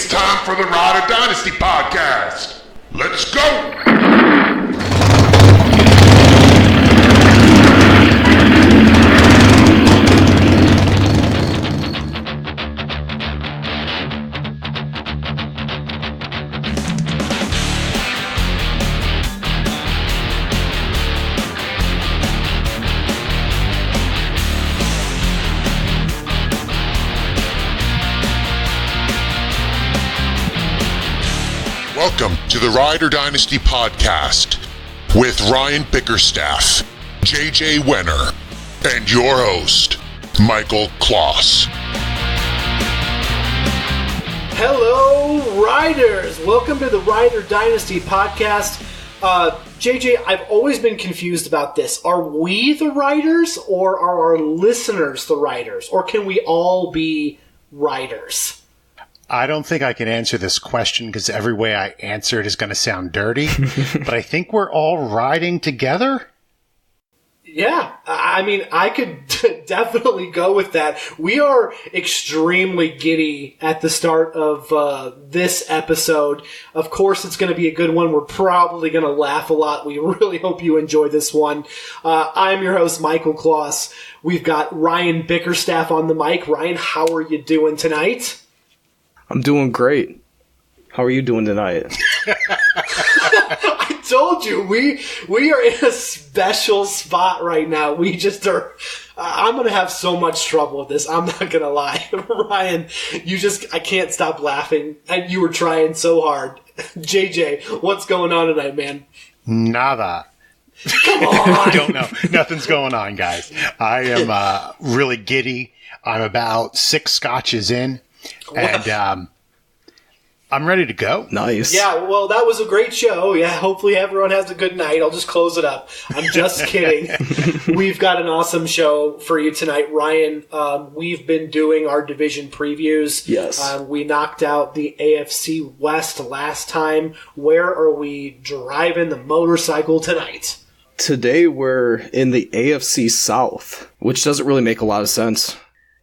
It's time for the Rider Dynasty podcast. Let's go! Welcome to the Rider Dynasty podcast with Ryan Bickerstaff, JJ Wenner, and your host, MichaelSKlos. Hello, Riders! Welcome to the Rider Dynasty podcast. JJ, I've always been confused about this. Are we the Riders, or are our listeners the Riders? Or can we all be Riders? I don't think I can answer this question because every way I answer it is going to sound dirty, but I think we're all riding together. Yeah, I mean, I could definitely go with that. We are extremely giddy at the start of this episode. Of course, it's going to be a good one. We're probably going to laugh a lot. We really hope you enjoy this one. I'm your host, MichaelSKlos. We've got Ryan Bickerstaff on the mic. Ryan, how are you doing tonight? I'm doing great. How are you doing tonight? I told you, we are in a special spot right now. We just are... I'm going to have so much trouble with this. I'm not going to lie. Ryan, I can't stop laughing. And you were trying so hard. JJ, what's going on tonight, man? Nada. Come on. Don't know. Nothing's going on, guys. I am really giddy. I'm about 6 scotches in. And I'm ready to go. Nice. Yeah, well, that was a great show. Yeah, hopefully everyone has a good night. I'll just close it up. I'm just kidding. We've got an awesome show for you tonight. Ryan, we've been doing our division previews. Yes. We knocked out the AFC West last time. Where are we driving the motorcycle tonight? Today we're in the AFC South, which doesn't really make a lot of sense.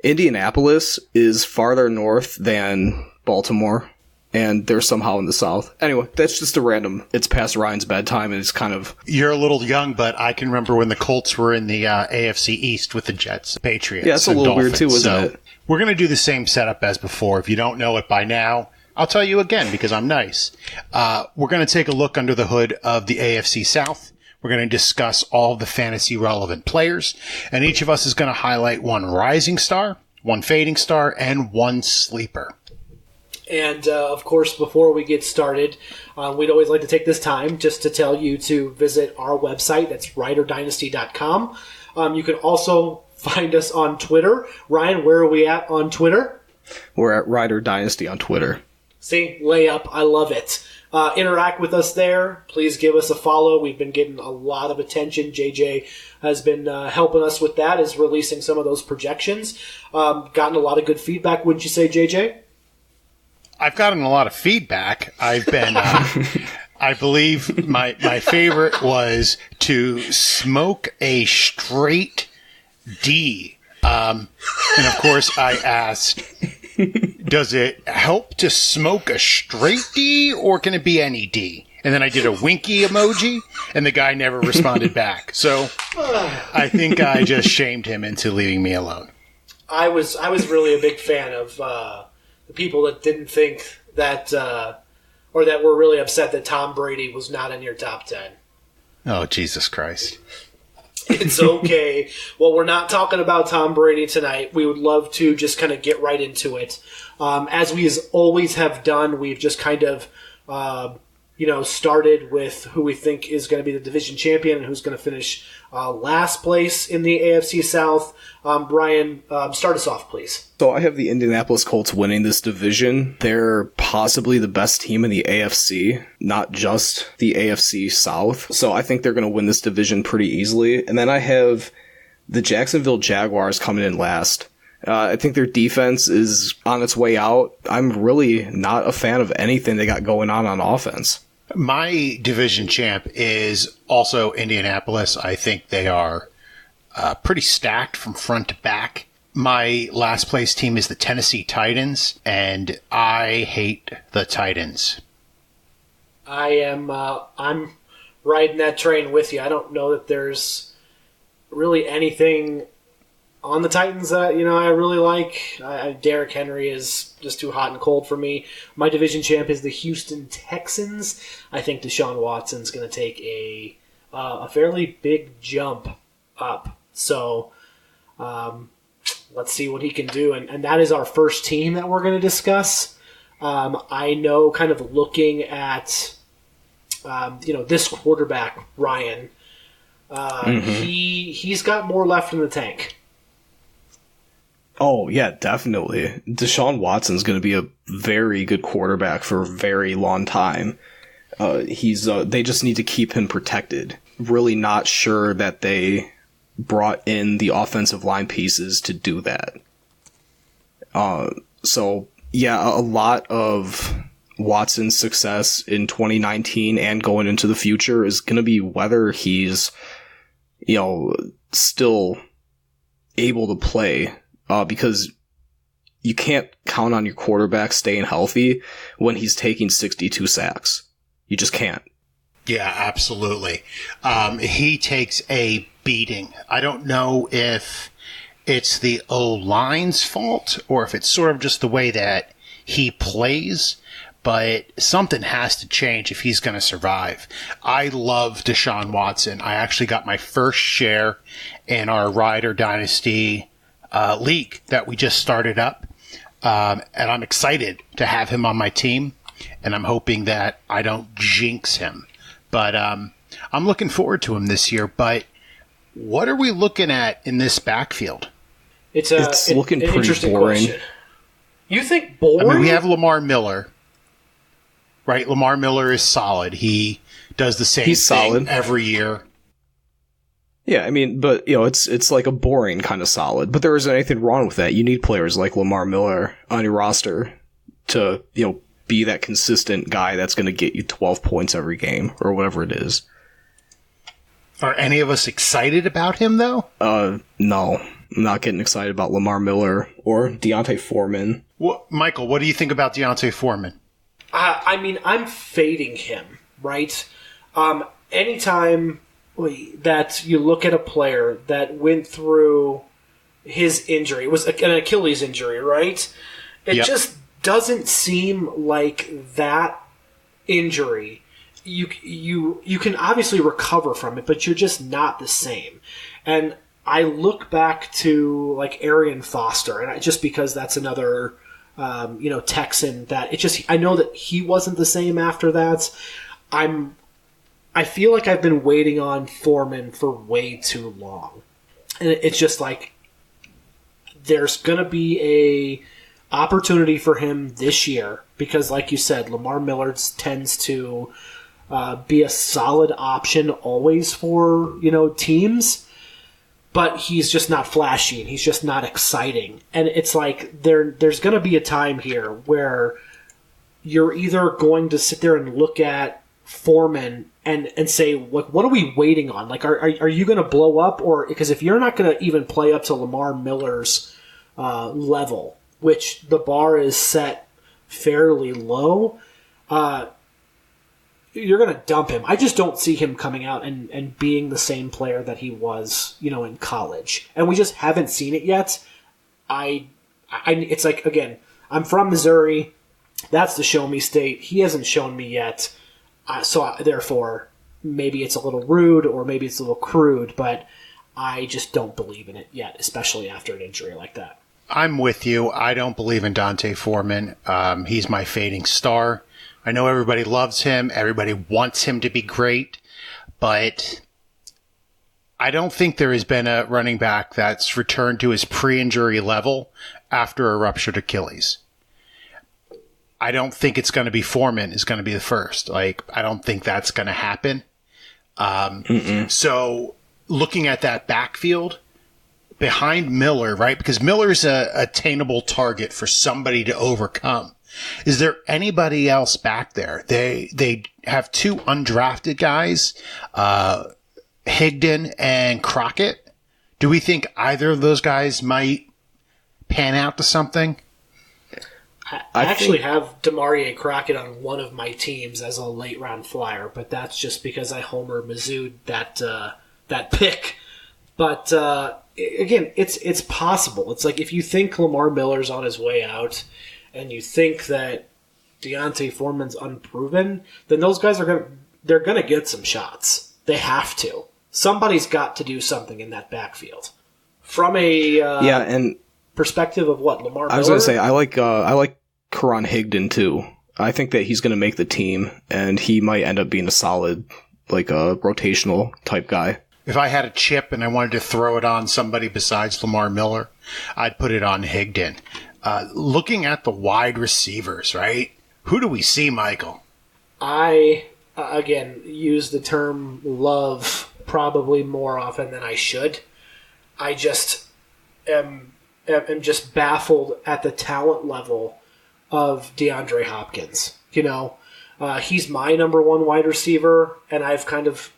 Indianapolis is farther north than Baltimore, and they're somehow in the South. Anyway, that's just a random. It's past Ryan's bedtime, and it's kind of... You're a little young, but I can remember when the Colts were in the AFC East with the Jets, Patriots, yeah, it's a little weird too, isn't it? We're going to do the same setup as before. If you don't know it by now, I'll tell you again because I'm nice. We're going to take a look under the hood of the AFC South. We're going to discuss all of the fantasy relevant players, and each of us is going to highlight one rising star, one fading star, and one sleeper. And, of course, before we get started, we'd always like to take this time just to tell you to visit our website. That's riderdynasty.com. You can also find us on Twitter. Ryan, where are we at on Twitter? We're at Rider Dynasty on Twitter. See, layup. I love it. Interact with us there. Please give us a follow. We've been getting a lot of attention. JJ has been helping us with that, is releasing some of those projections. Gotten a lot of good feedback, wouldn't you say, JJ? I've gotten a lot of feedback. I've been, I believe my favorite was to smoke a straight D. And of course I asked, does it help to smoke a straight D, or can it be any D? And then I did a winky emoji, and the guy never responded back. So I think I just shamed him into leaving me alone. I was really a big fan of the people that didn't think that, or that were really upset that Tom Brady was not in your top 10. Oh, Jesus Christ. It's okay. Well, we're not talking about Tom Brady tonight. We would love to just kind of get right into it. As we always have done, we've just kind of, started with who we think is going to be the division champion and who's going to finish last place in the AFC South. Brian, start us off, please. So I have the Indianapolis Colts winning this division. They're possibly the best team in the AFC, not just the AFC South. So I think they're going to win this division pretty easily. And then I have the Jacksonville Jaguars coming in last. I think their defense is on its way out. I'm really not a fan of anything they got going on offense. My division champ is also Indianapolis. I think they are pretty stacked from front to back. My last place team is the Tennessee Titans, and I hate the Titans. I'm riding that train with you. I don't know that there's really anything on the Titans that, I really like. Derrick Henry is just too hot and cold for me. My division champ is the Houston Texans. I think Deshaun Watson's going to take a fairly big jump up. So let's see what he can do. And that is our first team that we're going to discuss. I know, kind of looking at this quarterback, Ryan, he's got more left in the tank. Oh, yeah, definitely. Deshaun Watson's going to be a very good quarterback for a very long time. They just need to keep him protected. Really not sure that they brought in the offensive line pieces to do that. So, yeah, a lot of Watson's success in 2019 and going into the future is going to be whether he's, still able to play. Because you can't count on your quarterback staying healthy when he's taking 62 sacks. You just can't. Yeah, absolutely. He takes a beating. I don't know if it's the O-line's fault or if it's sort of just the way that he plays, but something has to change if he's going to survive. I love Deshaun Watson. I actually got my first share in our Rider Dynasty league that we just started up. And I'm excited to have him on my team, and I'm hoping that I don't jinx him. But I'm looking forward to him this year. But what are we looking at in this backfield? It's looking pretty interesting boring. Question. You think boring? I mean, we have Lamar Miller, right? Lamar Miller is solid. He does the same thing solid every year. Yeah, I mean, but, it's like a boring kind of solid. But there isn't anything wrong with that. You need players like Lamar Miller on your roster to, be that consistent guy that's going to get you 12 points every game or whatever it is. Are any of us excited about him, though? No. I'm not getting excited about Lamar Miller or Deontay Foreman. Michael, what do you think about Deontay Foreman? I'm fading him, right? Anytime that you look at a player that went through his injury, it was an Achilles injury, right? It just doesn't seem like that injury. You can obviously recover from it, but you're just not the same. And I look back to like Arian Foster, and just because that's another Texan that I know that he wasn't the same after that. I feel like I've been waiting on Foreman for way too long. And it's just like there's going to be a opportunity for him this year because, like you said, Lamar Miller tends to be a solid option always for, teams. But he's just not flashy and he's just not exciting. And it's like there's going to be a time here where you're either going to sit there and look at Foreman and say, what are we waiting on? Like, are you going to blow up? Or because if you're not going to even play up to Lamar Miller's level, which the bar is set fairly low, you're going to dump him. I just don't see him coming out and being the same player that he was, in college. And we just haven't seen it yet. It's like, again, I'm from Missouri. That's the show me state. He hasn't shown me yet. Therefore, maybe it's a little rude or maybe it's a little crude, but I just don't believe in it yet, especially after an injury like that. I'm with you. I don't believe in Deontay Foreman. He's my fading star. I know everybody loves him. Everybody wants him to be great, but I don't think there has been a running back that's returned to his pre-injury level after a ruptured Achilles. I don't think it's going to be Foreman is going to be the first. Like, I don't think that's going to happen. So looking at that backfield behind Miller, right? Because Miller's a attainable target for somebody to overcome. Is there anybody else back there? They have two undrafted guys, Higdon and Crockett. Do we think either of those guys might pan out to something? I actually have Demarie Crockett on one of my teams as a late round flyer, but that's just because I homer Mizzou'd that pick. But again, it's possible. It's like if you think Lamar Miller's on his way out, and you think that Deontay Foreman's unproven, then those guys they're gonna get some shots. They have to. Somebody's got to do something in that backfield. From a and perspective of what Lamar Miller? I was going to say I like Karan Higdon too. I think that he's going to make the team, and he might end up being a solid, like a rotational type guy. If I had a chip and I wanted to throw it on somebody besides Lamar Miller, I'd put it on Higdon. Looking at the wide receivers, right? Who do we see, Michael? I again use the term love probably more often than I should. I just am just baffled at the talent level of DeAndre Hopkins. You know, he's my number one wide receiver, and I've kind of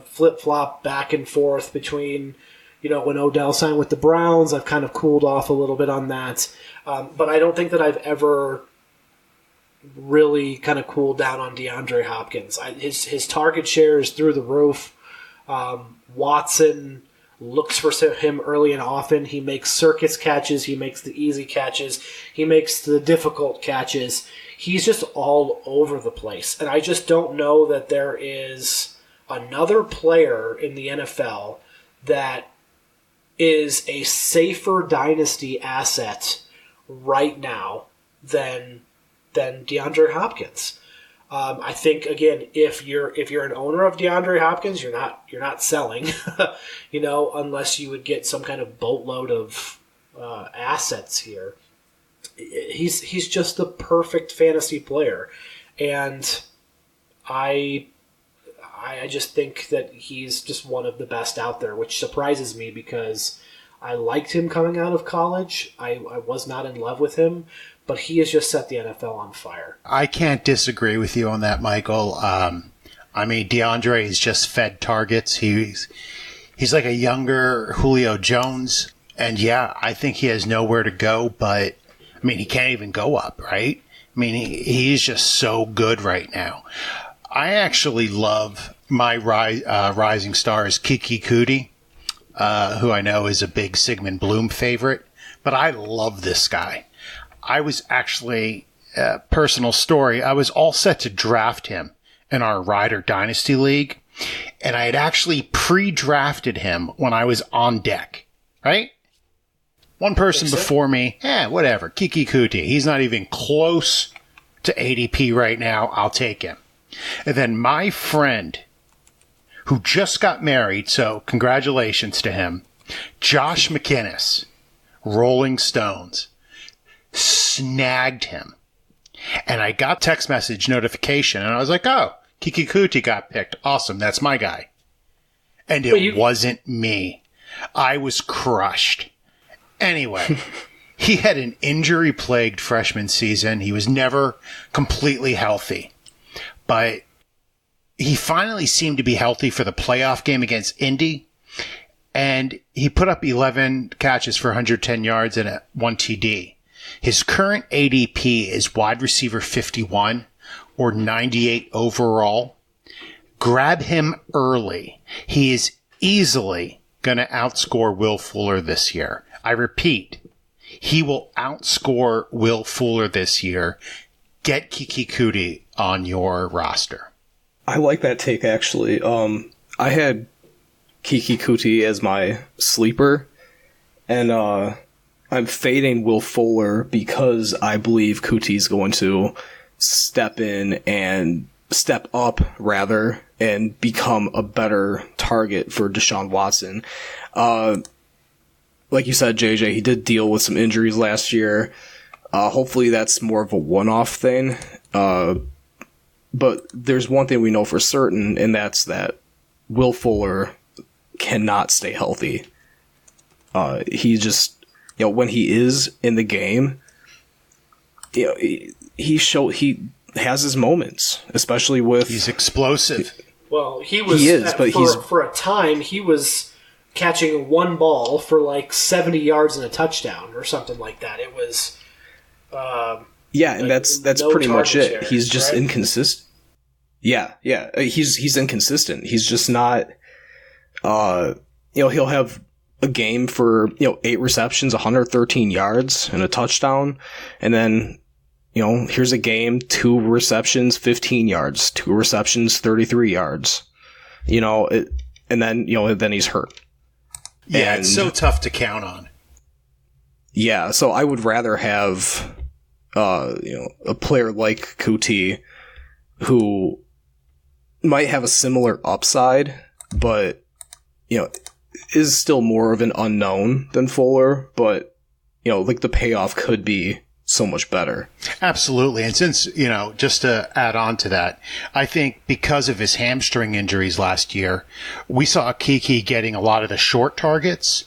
flip-flopped back and forth between, you know, when Odell signed with the Browns, I've kind of cooled off a little bit on that. But I don't think that I've ever really kind of cooled down on DeAndre Hopkins. His target share is through the roof. Watson looks for him early and often. He makes circus catches. He makes the easy catches. He makes the difficult catches. He's just all over the place. And I just don't know that there is another player in the NFL that is a safer dynasty asset right now than DeAndre Hopkins. I think again, if you're an owner of DeAndre Hopkins, you're not selling, you know, unless you would get some kind of boatload of assets here. He's just the perfect fantasy player, and I just think that he's just one of the best out there, which surprises me because I liked him coming out of college. I was not in love with him, but he has just set the NFL on fire. I can't disagree with you on that, Michael. I mean, DeAndre is just fed targets. He's like a younger Julio Jones. And yeah, I think he has nowhere to go, but I mean, he can't even go up, right? I mean, he's just so good right now. I actually love my rising stars, Kiki Kuti, who I know is a big Sigmund Bloom favorite, but I love this guy. I was actually, personal story, I was all set to draft him in our Ryder Dynasty League, and I had actually pre-drafted him when I was on deck, right? One person before me, whatever, Kiki Kuti, he's not even close to ADP right now, I'll take him. And then my friend, who just got married, so congratulations to him, Josh McInnes, Rolling Stones, snagged him. And I got text message notification, and I was like, oh, Kiki Kuti got picked. Awesome, that's my guy. And it wasn't me. I was crushed. Anyway, he had an injury-plagued freshman season. He was never completely healthy. But he finally seemed to be healthy for the playoff game against Indy. And he put up 11 catches for 110 yards and 1 TD. His current ADP is wide receiver 51 or 98 overall. Grab him early. He is easily going to outscore Will Fuller this year. I repeat, he will outscore Will Fuller this year. Get Kiki Kuti on your roster. I like that take, actually. I had Kiki Kuti as my sleeper, and I'm fading Will Fuller because I believe Kuti's going to step up, and become a better target for Deshaun Watson. Like you said, JJ, he did deal with some injuries last year. Hopefully that's more of a one-off thing. But there's one thing we know for certain, and that's that Will Fuller cannot stay healthy. He just, you know, when he is in the game, you know, he has his moments, especially with... He's explosive. Well, he is, but for a time, he was catching one ball for like 70 yards and a touchdown or something like that. It was and that's no pretty much it. shares, He's just right? inconsistent. Yeah. He's inconsistent. He's just not. He'll have a game for 8 receptions, 113 yards, and a touchdown, and then here's a game, 2 receptions, 15 yards, 2 receptions, 33 yards. And then he's hurt. Yeah, it's so tough to count on. Yeah, so I would rather have a player like Kuti who might have a similar upside, but is still more of an unknown than Fuller, but like the payoff could be so much better. Absolutely. And since, just to add on to that, I think because of his hamstring injuries last year, we saw Kiki getting a lot of the short targets,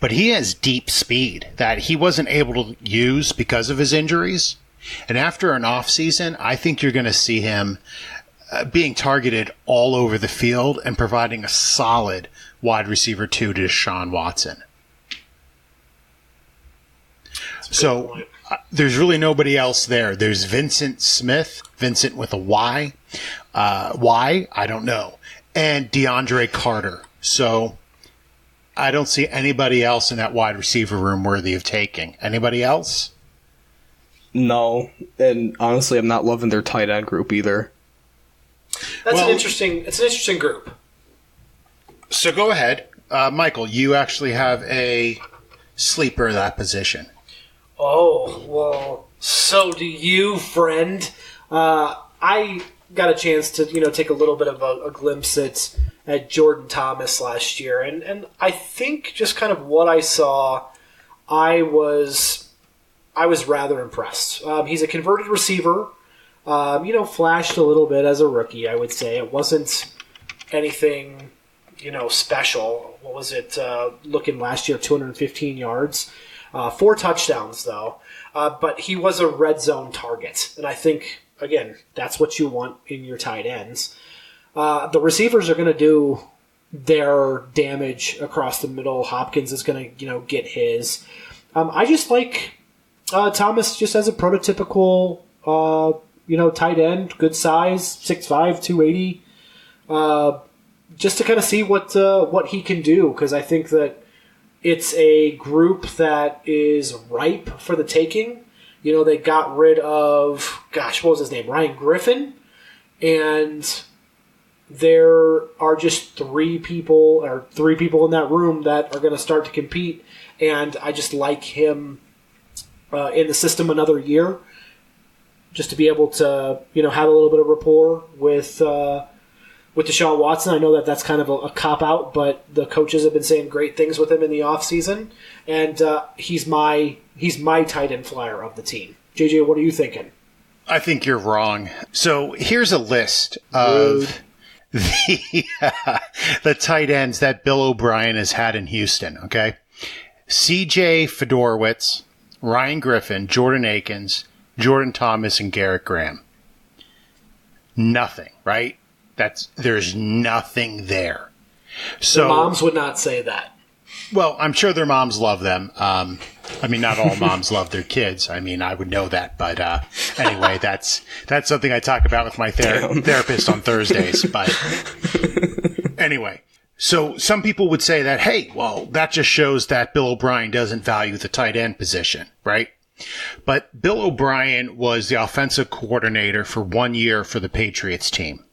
but he has deep speed that he wasn't able to use because of his injuries. And after an off season, I think you're going to see him being targeted all over the field and providing a solid wide receiver 2 to Deshaun Watson. So there's really nobody else there. There's Vincent Smith, Vincent with a Y. Why? I don't know. And DeAndre Carter. So I don't see anybody else in that wide receiver room worthy of taking. Anybody else? No. And honestly, I'm not loving their tight end group either. It's an interesting group. So go ahead. Michael, you actually have a sleeper at that position. Oh, well, so do you, friend. I got a chance to, take a little bit of a glimpse at Jordan Thomas last year, and I think just kind of what I saw, I was rather impressed. He's a converted receiver, flashed a little bit as a rookie, I would say. It wasn't anything, special. What was it, looking last year, 215 yards. 4 touchdowns, though. But he was a red zone target. And I think, again, that's what you want in your tight ends. The receivers are going to do their damage across the middle. Hopkins is going to, get his. I just like Thomas just as a prototypical, tight end, good size, 6'5", 280. Just to kind of see what he can do, because I think that it's a group that is ripe for the taking. They got rid of, what was his name? Ryan Griffin. And there are just 3 people in that room that are going to start to compete. And I just like him in the system another year, just to be able to, have a little bit of rapport with Deshaun Watson. I know that that's kind of a cop-out, but the coaches have been saying great things with him in the offseason, and he's my tight end flyer of the team. JJ, what are you thinking? I think you're wrong. So here's a list of the tight ends that Bill O'Brien has had in Houston, okay? C.J. Fedorowicz, Ryan Griffin, Jordan Akins, Jordan Thomas, and Garrett Graham. Nothing, right? There's nothing there. So the moms would not say that. Well, I'm sure their moms love them. Not all moms love their kids. I would know that. But anyway, that's something I talk about with my therapist on Thursdays. But anyway, so some people would say that, hey, well, that just shows that Bill O'Brien doesn't value the tight end position, right? But Bill O'Brien was the offensive coordinator for 1 year for the Patriots team.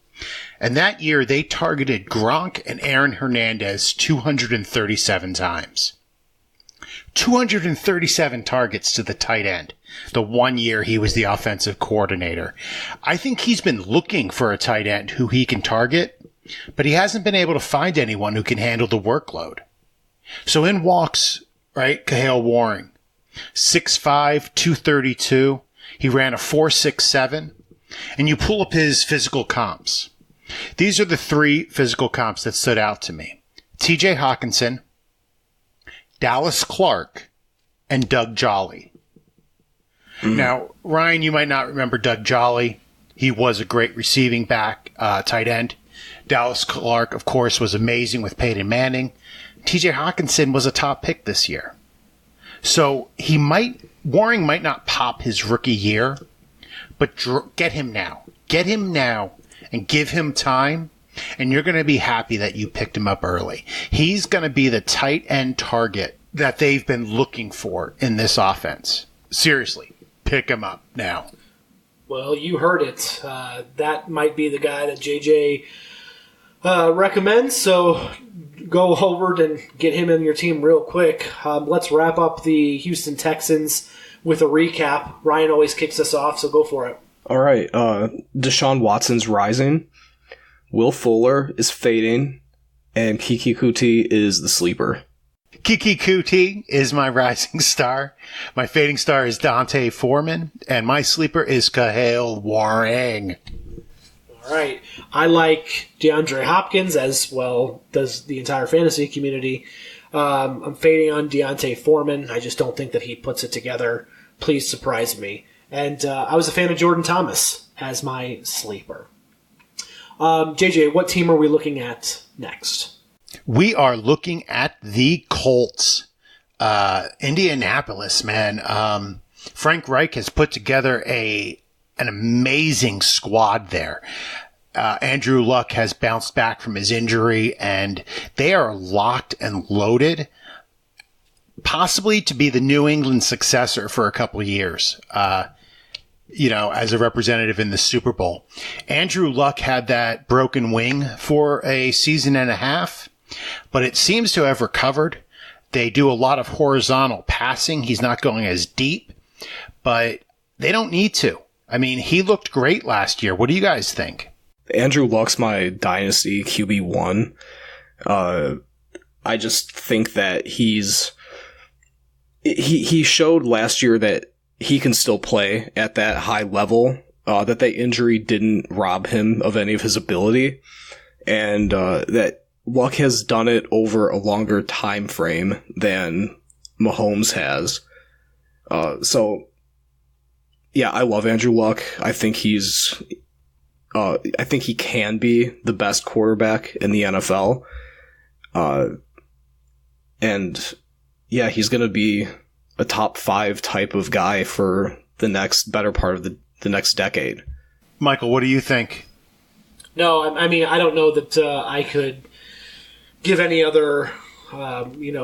And that year, they targeted Gronk and Aaron Hernandez 237 times. 237 targets to the tight end, the 1 year he was the offensive coordinator. I think he's been looking for a tight end who he can target, but he hasn't been able to find anyone who can handle the workload. So in walks, right, Cahill Waring, 6'5", 232. He ran a 4.67. And you pull up his physical comps. These are the 3 physical comps that stood out to me. TJ Hawkinson, Dallas Clark, and Doug Jolly. Mm-hmm. Now, Ryan, you might not remember Doug Jolly. He was a great receiving back, tight end. Dallas Clark, of course, was amazing with Peyton Manning. TJ Hawkinson was a top pick this year. So Waring might not pop his rookie year, but get him now. Get him now and give him time, and you're going to be happy that you picked him up early. He's going to be the tight end target that they've been looking for in this offense. Seriously, pick him up now. Well, you heard it. That might be the guy that JJ recommends, so go over and get him in your team real quick. Let's wrap up the Houston Texans with a recap. Ryan always kicks us off, so go for it. All right. Deshaun Watson's rising. Will Fuller is fading. And Kiki Kuti is the sleeper. Kiki Kuti is my rising star. My fading star is Dante Foreman. And my sleeper is Cahill Waring. All right. I like DeAndre Hopkins, as well does the entire fantasy community. I'm fading on Deontay Foreman. I just don't think that he puts it together. Please surprise me. And I was a fan of Jordan Thomas as my sleeper. JJ, what team are we looking at next? We are looking at the Colts. Indianapolis, man. Frank Reich has put together an amazing squad there. Andrew Luck has bounced back from his injury, and they are locked and loaded, possibly to be the New England successor for a couple of years, as a representative in the Super Bowl. Andrew Luck had that broken wing for a season and a half, but it seems to have recovered. They do a lot of horizontal passing. He's not going as deep, but they don't need to. I mean, he looked great last year. What do you guys think? Andrew Luck's my Dynasty QB1. I just think that he showed last year that he can still play at that high level, that injury didn't rob him of any of his ability, and that Luck has done it over a longer time frame than Mahomes has. So, yeah, I love Andrew Luck. I think he can be the best quarterback in the NFL. And yeah, he's going to be a top 5 type of guy for the next better part of the next decade. Michael, what do you think? No, I mean, I don't know that I could give any other,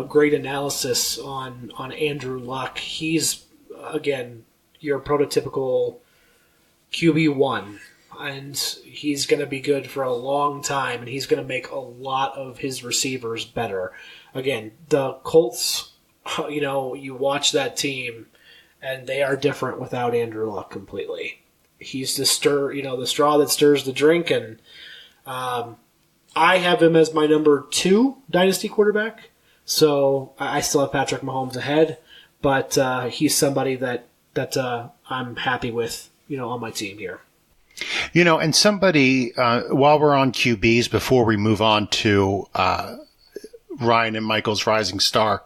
great analysis on Andrew Luck. He's, again, your prototypical QB1, and he's going to be good for a long time, and he's going to make a lot of his receivers better. Again, the Colts, you watch that team, and they are different without Andrew Luck completely. He's the straw that stirs the drink, and I have him as my number 2 Dynasty quarterback, so I still have Patrick Mahomes ahead, but he's somebody that I'm happy with, on my team here. And somebody, while we're on QBs, before we move on to Ryan and Michael's rising star,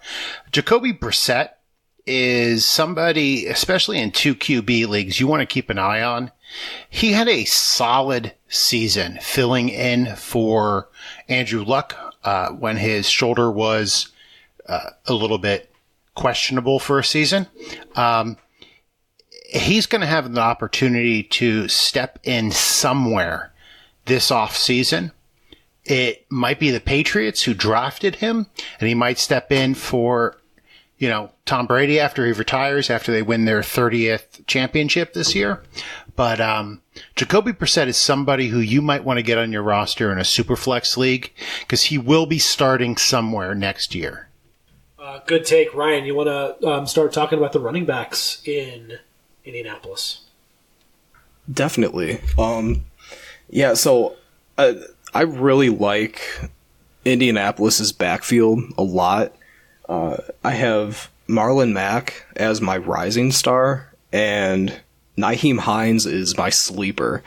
Jacoby Brissett is somebody, especially in 2 QB leagues, you want to keep an eye on. He had a solid season filling in for Andrew Luck when his shoulder was a little bit questionable for a season. He's going to have an opportunity to step in somewhere this offseason. It might be the Patriots who drafted him, and he might step in for, Tom Brady after he retires, after they win their 30th championship this year. But Jacoby Brissett is somebody who you might want to get on your roster in a Superflex league, because he will be starting somewhere next year. Good take, Ryan. You want to start talking about the running backs in Indianapolis? Definitely. So I really like Indianapolis's backfield a lot. I have Marlon Mack as my rising star, and Nyheim Hines is my sleeper.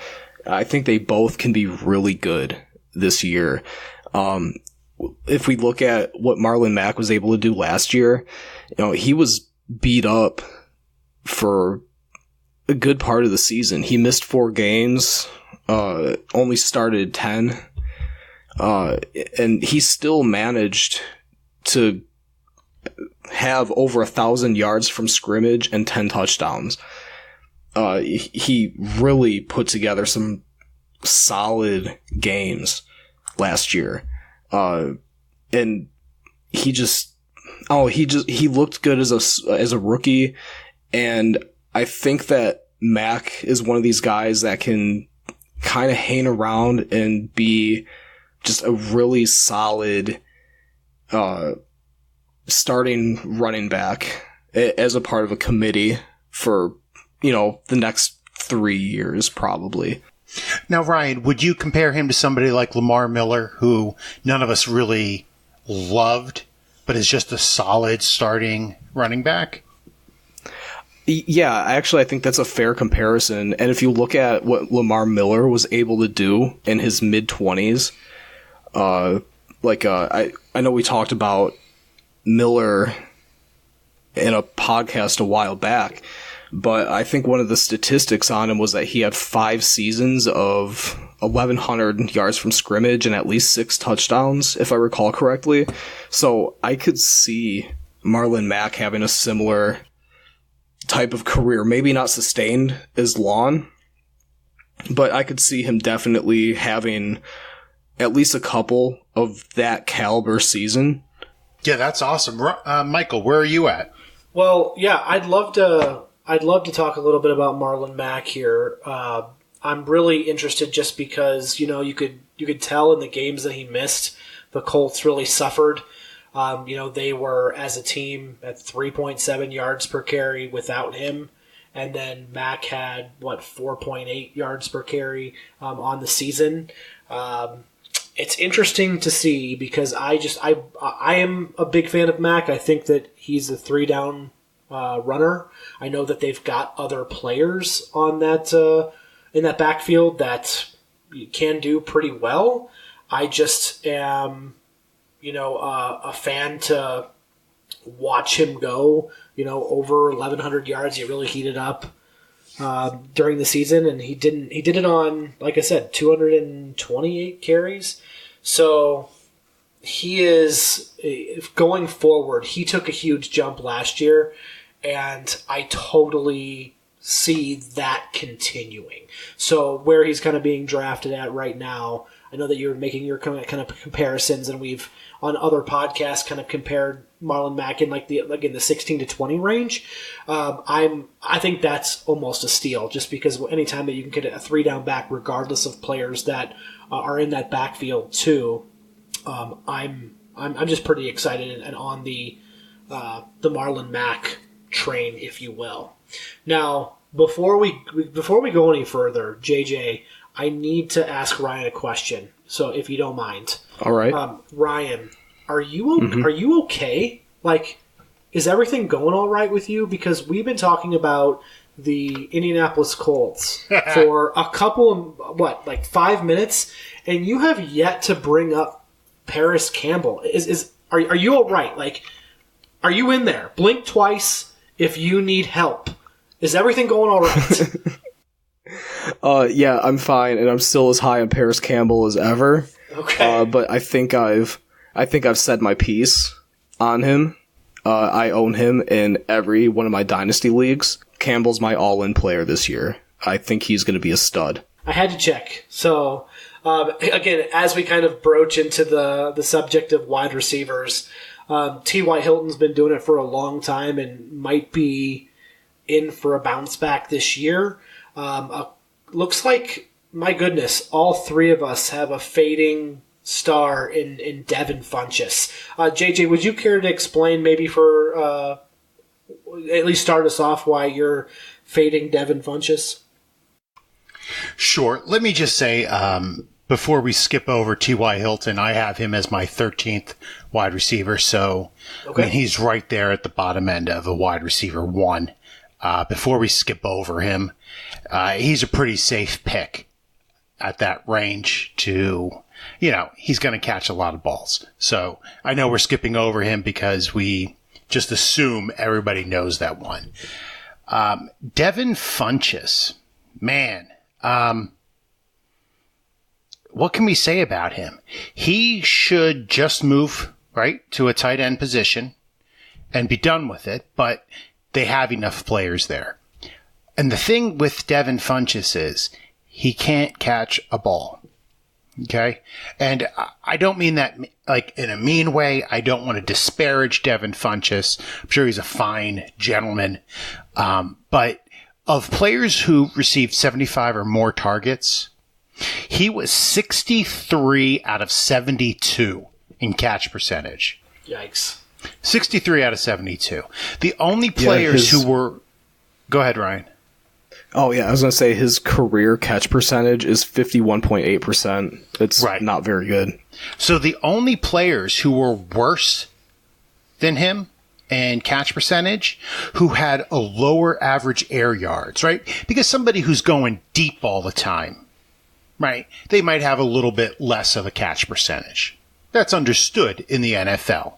I think they both can be really good this year. If we look at what Marlon Mack was able to do last year, he was beat up for a good part of the season. He missed 4 games, only started 10, and he still managed to have over 1,000 yards from scrimmage and 10 touchdowns. He really put together some solid games last year. And he looked good as a rookie. And I think that Mac is one of these guys that can kind of hang around and be just a really solid, starting running back as a part of a committee for, the next 3 years, probably. Now, Ryan, would you compare him to somebody like Lamar Miller, who none of us really loved, but is just a solid starting running back? Yeah, actually, I think that's a fair comparison. And if you look at what Lamar Miller was able to do in his mid-20s, I know we talked about Miller in a podcast a while back, but I think one of the statistics on him was that he had 5 seasons of 1,100 yards from scrimmage and at least 6 touchdowns, if I recall correctly. So I could see Marlon Mack having a similar type of career, maybe not sustained as long, but I could see him definitely having at least a couple of that caliber season. Yeah, that's awesome. Michael, where are you at? Well, yeah, I'd love to talk a little bit about Marlon Mack here. I'm really interested just because, you could tell in the games that he missed, the Colts really suffered. They were, as a team, at 3.7 yards per carry without him. And then Mack had, 4.8 yards per carry on the season. It's interesting to see because I am a big fan of Mack. I think that he's a 3-down runner. I know that they've got other players on that in that backfield that can do pretty well. I just am, a fan to watch him go. Over 1,100 yards. He really heated up during the season, and he did it on, like I said, 228 carries. So he is going forward. He took a huge jump last year, and I totally see that continuing. So where he's kind of being drafted at right now, I know that you're making your kind of comparisons, and we've on other podcasts kind of compared Marlon Mack in in the 16 to 20 range. I think that's almost a steal, just because anytime that you can get a 3-down back, regardless of players that are in that backfield too, I'm just pretty excited and on the Marlon Mack train, if you will. Now, before we go any further, JJ, I need to ask Ryan a question. So, if you don't mind, all right, Ryan, are you okay? Is everything going all right with you? Because we've been talking about the Indianapolis Colts for a couple of 5 minutes, and you have yet to bring up Parris Campbell. Are you all right? Are you in there? Blink twice if you need help. Is everything going all right? Yeah, I'm fine, and I'm still as high on Parris Campbell as ever. Okay. But I think I've said my piece on him. I own him in every one of my Dynasty leagues. Campbell's my all-in player this year. I think he's going to be a stud. I had to check. So, again, as we kind of broach into the subject of wide receivers, T.Y. Hilton's been doing it for a long time and might be in for a bounce back this year. Looks like, my goodness, all three of us have a fading star in Devin Funchess. JJ, would you care to explain maybe for at least start us off why you're fading Devin Funchess? Sure. Let me just say, before we skip over T.Y. Hilton, I have him as my 13th wide receiver. So okay. I mean, he's right there at the bottom end of a wide receiver 1. Before we skip over him, he's a pretty safe pick at that range to, he's going to catch a lot of balls. So I know we're skipping over him because we just assume everybody knows that one. Devin Funchess, man, what can we say about him? He should just move right, to a tight end position and be done with it, but they have enough players there. And the thing with Devin Funchess is he can't catch a ball. Okay? And I don't mean that like in a mean way. I don't want to disparage Devin Funchess. I'm sure he's a fine gentleman. But of players who received 75 or more targets, he was 63 out of 72 in catch percentage. Yikes. 63 out of 72. The only players who were... Go ahead, Ryan. Oh, yeah, I was going to say his career catch percentage is 51.8%. It's not very good. So the only players who were worse than him in catch percentage, who had a lower average air yards, right? Because somebody who's going deep all the time, right, they might have a little bit less of a catch percentage. That's understood in the NFL.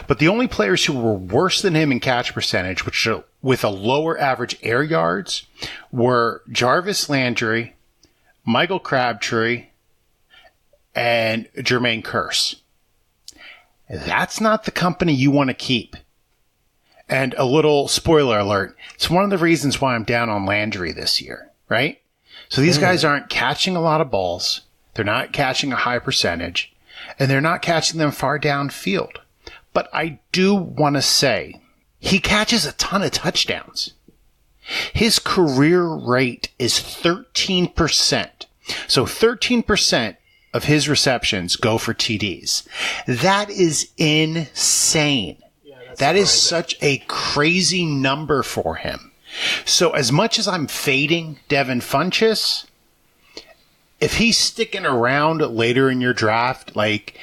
But the only players who were worse than him in catch percentage, which with a lower average air yards, were Jarvis Landry, Michael Crabtree, and Jermaine Kearse. That's not the company you want to keep. And a little spoiler alert, it's one of the reasons why I'm down on Landry this year, right? So these guys aren't catching a lot of balls. They're not catching a high percentage. And they're not catching them far downfield. But I do want to say, he catches a ton of touchdowns. His career rate is 13%. So 13% of his receptions go for TDs. That is insane. That is such a crazy number for him. So as much as I'm fading Devin Funchess, if he's sticking around later in your draft, like,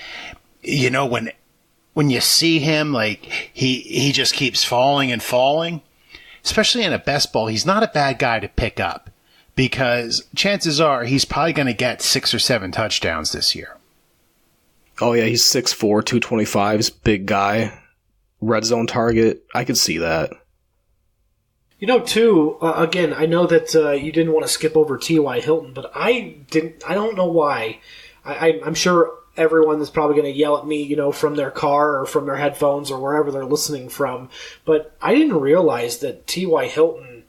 you know, when you see him, like, he just keeps falling and falling, especially in a best ball, he's not a bad guy to pick up because chances are he's probably going to get 6 or 7 touchdowns this year. Oh, yeah, he's 6'4", 225, big guy. Red zone target. I could see that. You know, too, again, I know that you didn't want to skip over T.Y. Hilton, but I don't know why. I'm sure everyone is probably going to yell at me, you know, from their car or from their headphones or wherever they're listening from. But I didn't realize that T.Y. Hilton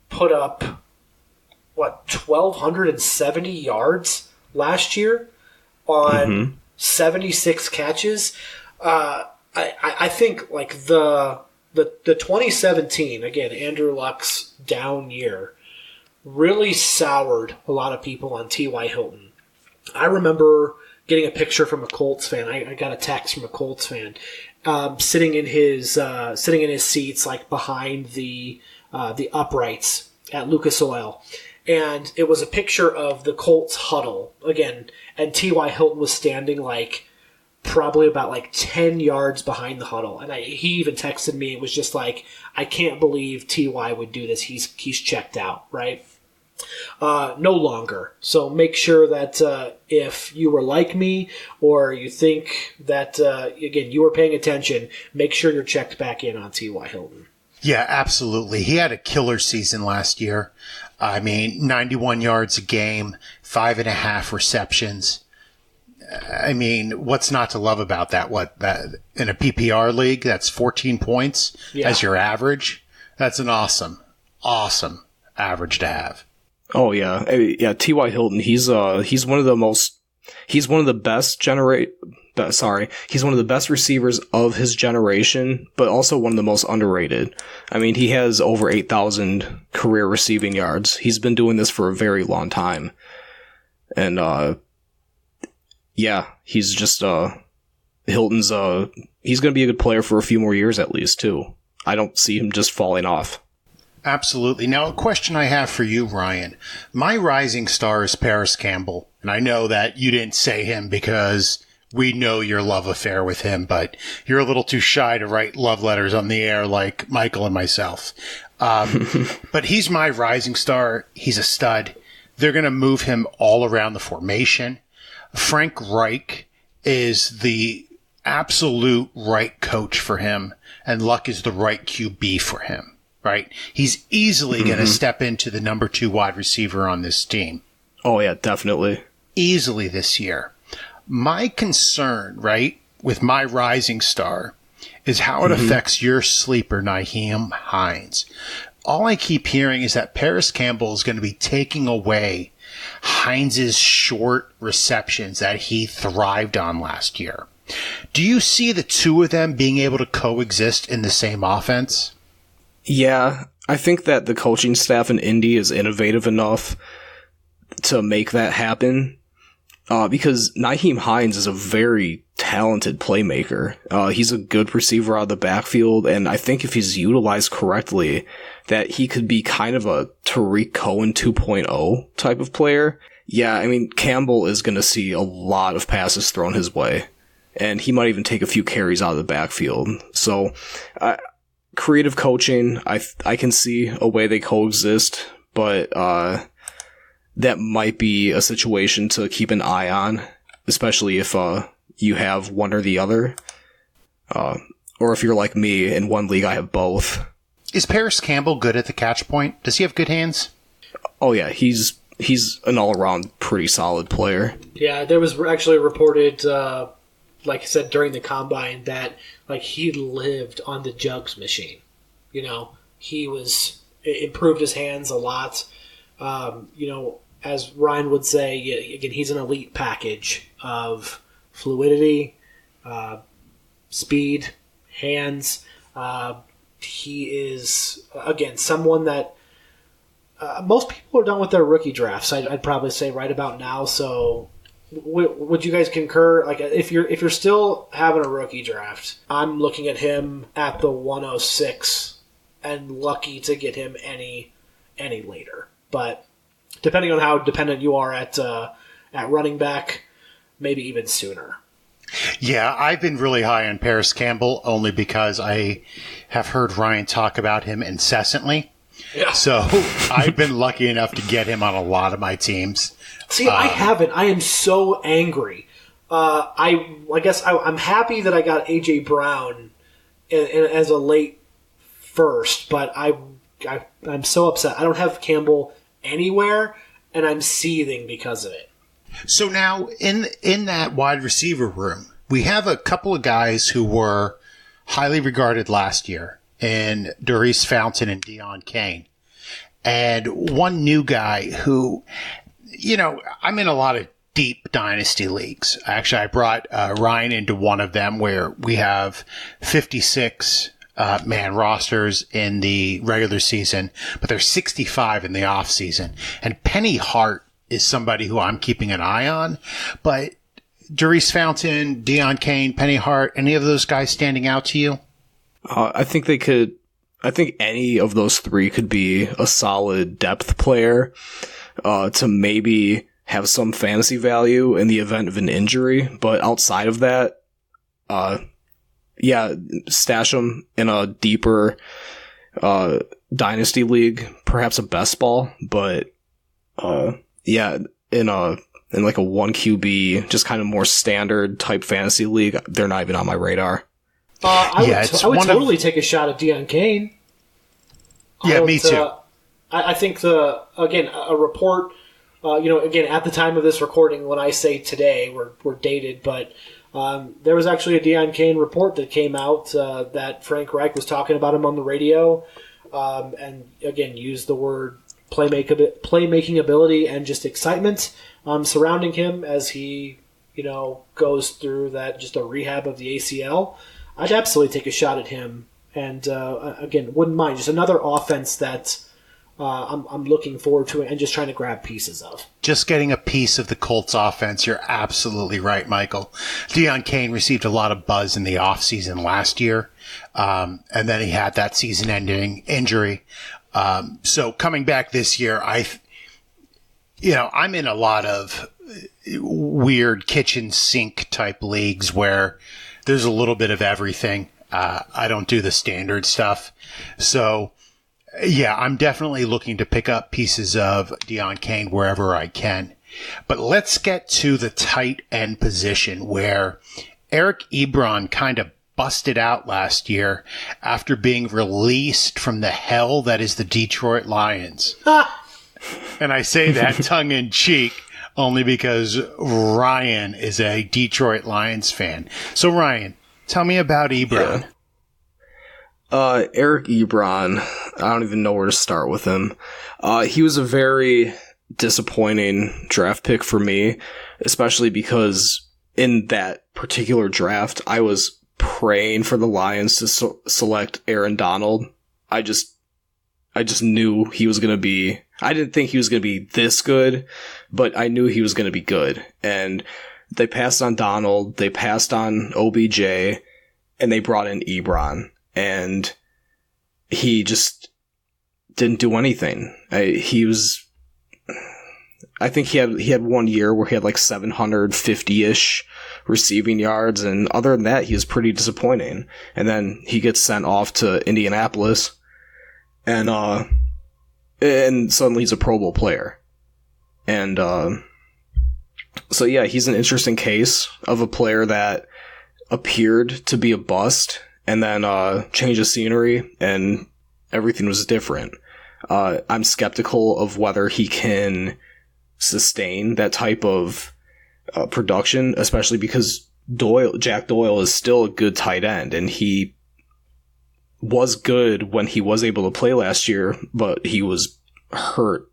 put up, 1,270 yards last year on 76 catches. I think, like, the 2017, again, Andrew Luck's down year, really soured a lot of people on T.Y. Hilton. I remember getting a picture from a Colts fan. I got a text from a Colts fan sitting in his seats, like, behind the uprights at Lucas Oil. And it was a picture of the Colts huddle, again, and T.Y. Hilton was standing, like, probably about 10 yards behind the huddle. And he even texted me. It was just like, I can't believe T.Y. would do this. He's checked out, right? No longer. So make sure that if you were like me or you think that, again, you were paying attention, make sure you're checked back in on T.Y. Hilton. Yeah, absolutely. He had a killer season last year. I mean, 91 yards a game, 5.5 receptions. I mean, what's not to love about that? That in a PPR league, that's 14 points as your average. That's an awesome average to have. Oh yeah, yeah. T.Y. Hilton, he's one of the best he's one of the best receivers of his generation, but also one of the most underrated. I mean, he has over 8,000 career receiving yards. He's been doing this for a very long time, and yeah, he's just Hilton's he's going to be a good player for a few more years at least too. I don't see him just falling off. Absolutely. Now, a question I have for you, Ryan. My rising star is Parris Campbell, and I know that you didn't say him because we know your love affair with him, but you're a little too shy to write love letters on the air like Michael and myself. But he's my rising star. He's a stud. They're going to move him all around the formation. Frank Reich is the absolute right coach for him, and Luck is the right QB for him, right? He's easily going to step into the number 2 wide receiver on this team. Oh, yeah, definitely. Easily this year. My concern, right, with my rising star is how it affects your sleeper, Nyheim Hines. All I keep hearing is that Parris Campbell is going to be taking away Hines' short receptions that he thrived on last year. Do you see the two of them being able to coexist in the same offense? Yeah, I think that the coaching staff in Indy is innovative enough to make that happen. Because Nyheim Hines is a very talented playmaker. He's a good receiver out of the backfield, and I think if he's utilized correctly, that he could be kind of a Tariq Cohen 2.0 type of player. Yeah, I mean, Campbell is going to see a lot of passes thrown his way, and he might even take a few carries out of the backfield. So, creative coaching, I can see a way they coexist, but that might be a situation to keep an eye on, especially if you have one or the other. Or if you're like me, in one league I have both. Is Parris Campbell good at the catch point? Does he have good hands? Oh yeah, he's an all-around pretty solid player. Yeah, there was actually reported, like I said, during the combine that like he lived on the jugs machine. You know, it improved his hands a lot. You know, as Ryan would say, again, he's an elite package of fluidity, speed, hands. He is, again, someone that most people are done with their rookie drafts, I'd probably say right about now. So would you guys concur? Like, if you're still having a rookie draft, I'm looking at him at the 106 and lucky to get him any later. But depending on how dependent you are at running back, maybe even sooner. Yeah, I've been really high on Parris Campbell only because I have heard Ryan talk about him incessantly. Yeah. So I've been lucky enough to get him on a lot of my teams. See, I haven't. I am so angry. I guess I'm happy that I got A.J. Brown as a late first, but I'm so upset. I don't have Campbell anywhere, and I'm seething because of it. So now, in that wide receiver room, we have a couple of guys who were highly regarded last year, in Daurice Fountain and Deon Cain. And one new guy who, you know, I'm in a lot of deep dynasty leagues. Actually, I brought Ryan into one of them where we have 56 man rosters in the regular season, but there's 65 in the off season. And Penny Hart is somebody who I'm keeping an eye on. But Daurice Fountain, Deon Cain, Penny Hart, any of those guys standing out to you? I think they could. I think any of those three could be a solid depth player to maybe have some fantasy value in the event of an injury. But outside of that, yeah, stash them in a deeper dynasty league, perhaps a best ball. But yeah, in like a 1 QB, just kind of more standard type fantasy league, they're not even on my radar. I would totally take a shot at Deon Cain. Yeah, me too. I think a report, again, at the time of this recording, when I say today, we're dated, but there was actually a Deon Cain report that came out that Frank Reich was talking about him on the radio, and again, used the word playmaking ability and just excitement surrounding him as he, goes through that, just a rehab of the ACL. I'd absolutely take a shot at him, and again, wouldn't mind. Just another offense that I'm looking forward to and just trying to grab pieces of. Just getting a piece of the Colts offense. You're absolutely right, Michael. Deon Cain received a lot of buzz in the offseason last year, and then he had that season-ending injury. So coming back this year, I'm in a lot of weird kitchen sink type leagues where there's a little bit of everything. I don't do the standard stuff. So, yeah, I'm definitely looking to pick up pieces of Deon Cain wherever I can. But let's get to the tight end position where Eric Ebron kind of busted out last year after being released from the hell that is the Detroit Lions. And I say that tongue in cheek. only because Ryan is a Detroit Lions fan. So, Ryan, tell me about Ebron. Eric Ebron, I don't even know where to start with him. He was a very disappointing draft pick for me, especially because in that particular draft, I was praying for the Lions to select Aaron Donald. I just knew he was going to be... I didn't think he was going to be this good, but I knew he was going to be good. And they passed on Donald, they passed on OBJ, and they brought in Ebron. And he just didn't do anything. I think he had 1 year where he had like 750-ish receiving yards, and other than that, he was pretty disappointing. And then he gets sent off to Indianapolis, and suddenly he's a Pro Bowl player. And so yeah, he's an interesting case of a player that appeared to be a bust, and then changed the scenery, and everything was different. I'm skeptical of whether he can sustain that type of production, especially because Jack Doyle is still a good tight end, and he was good when he was able to play last year, but he was hurt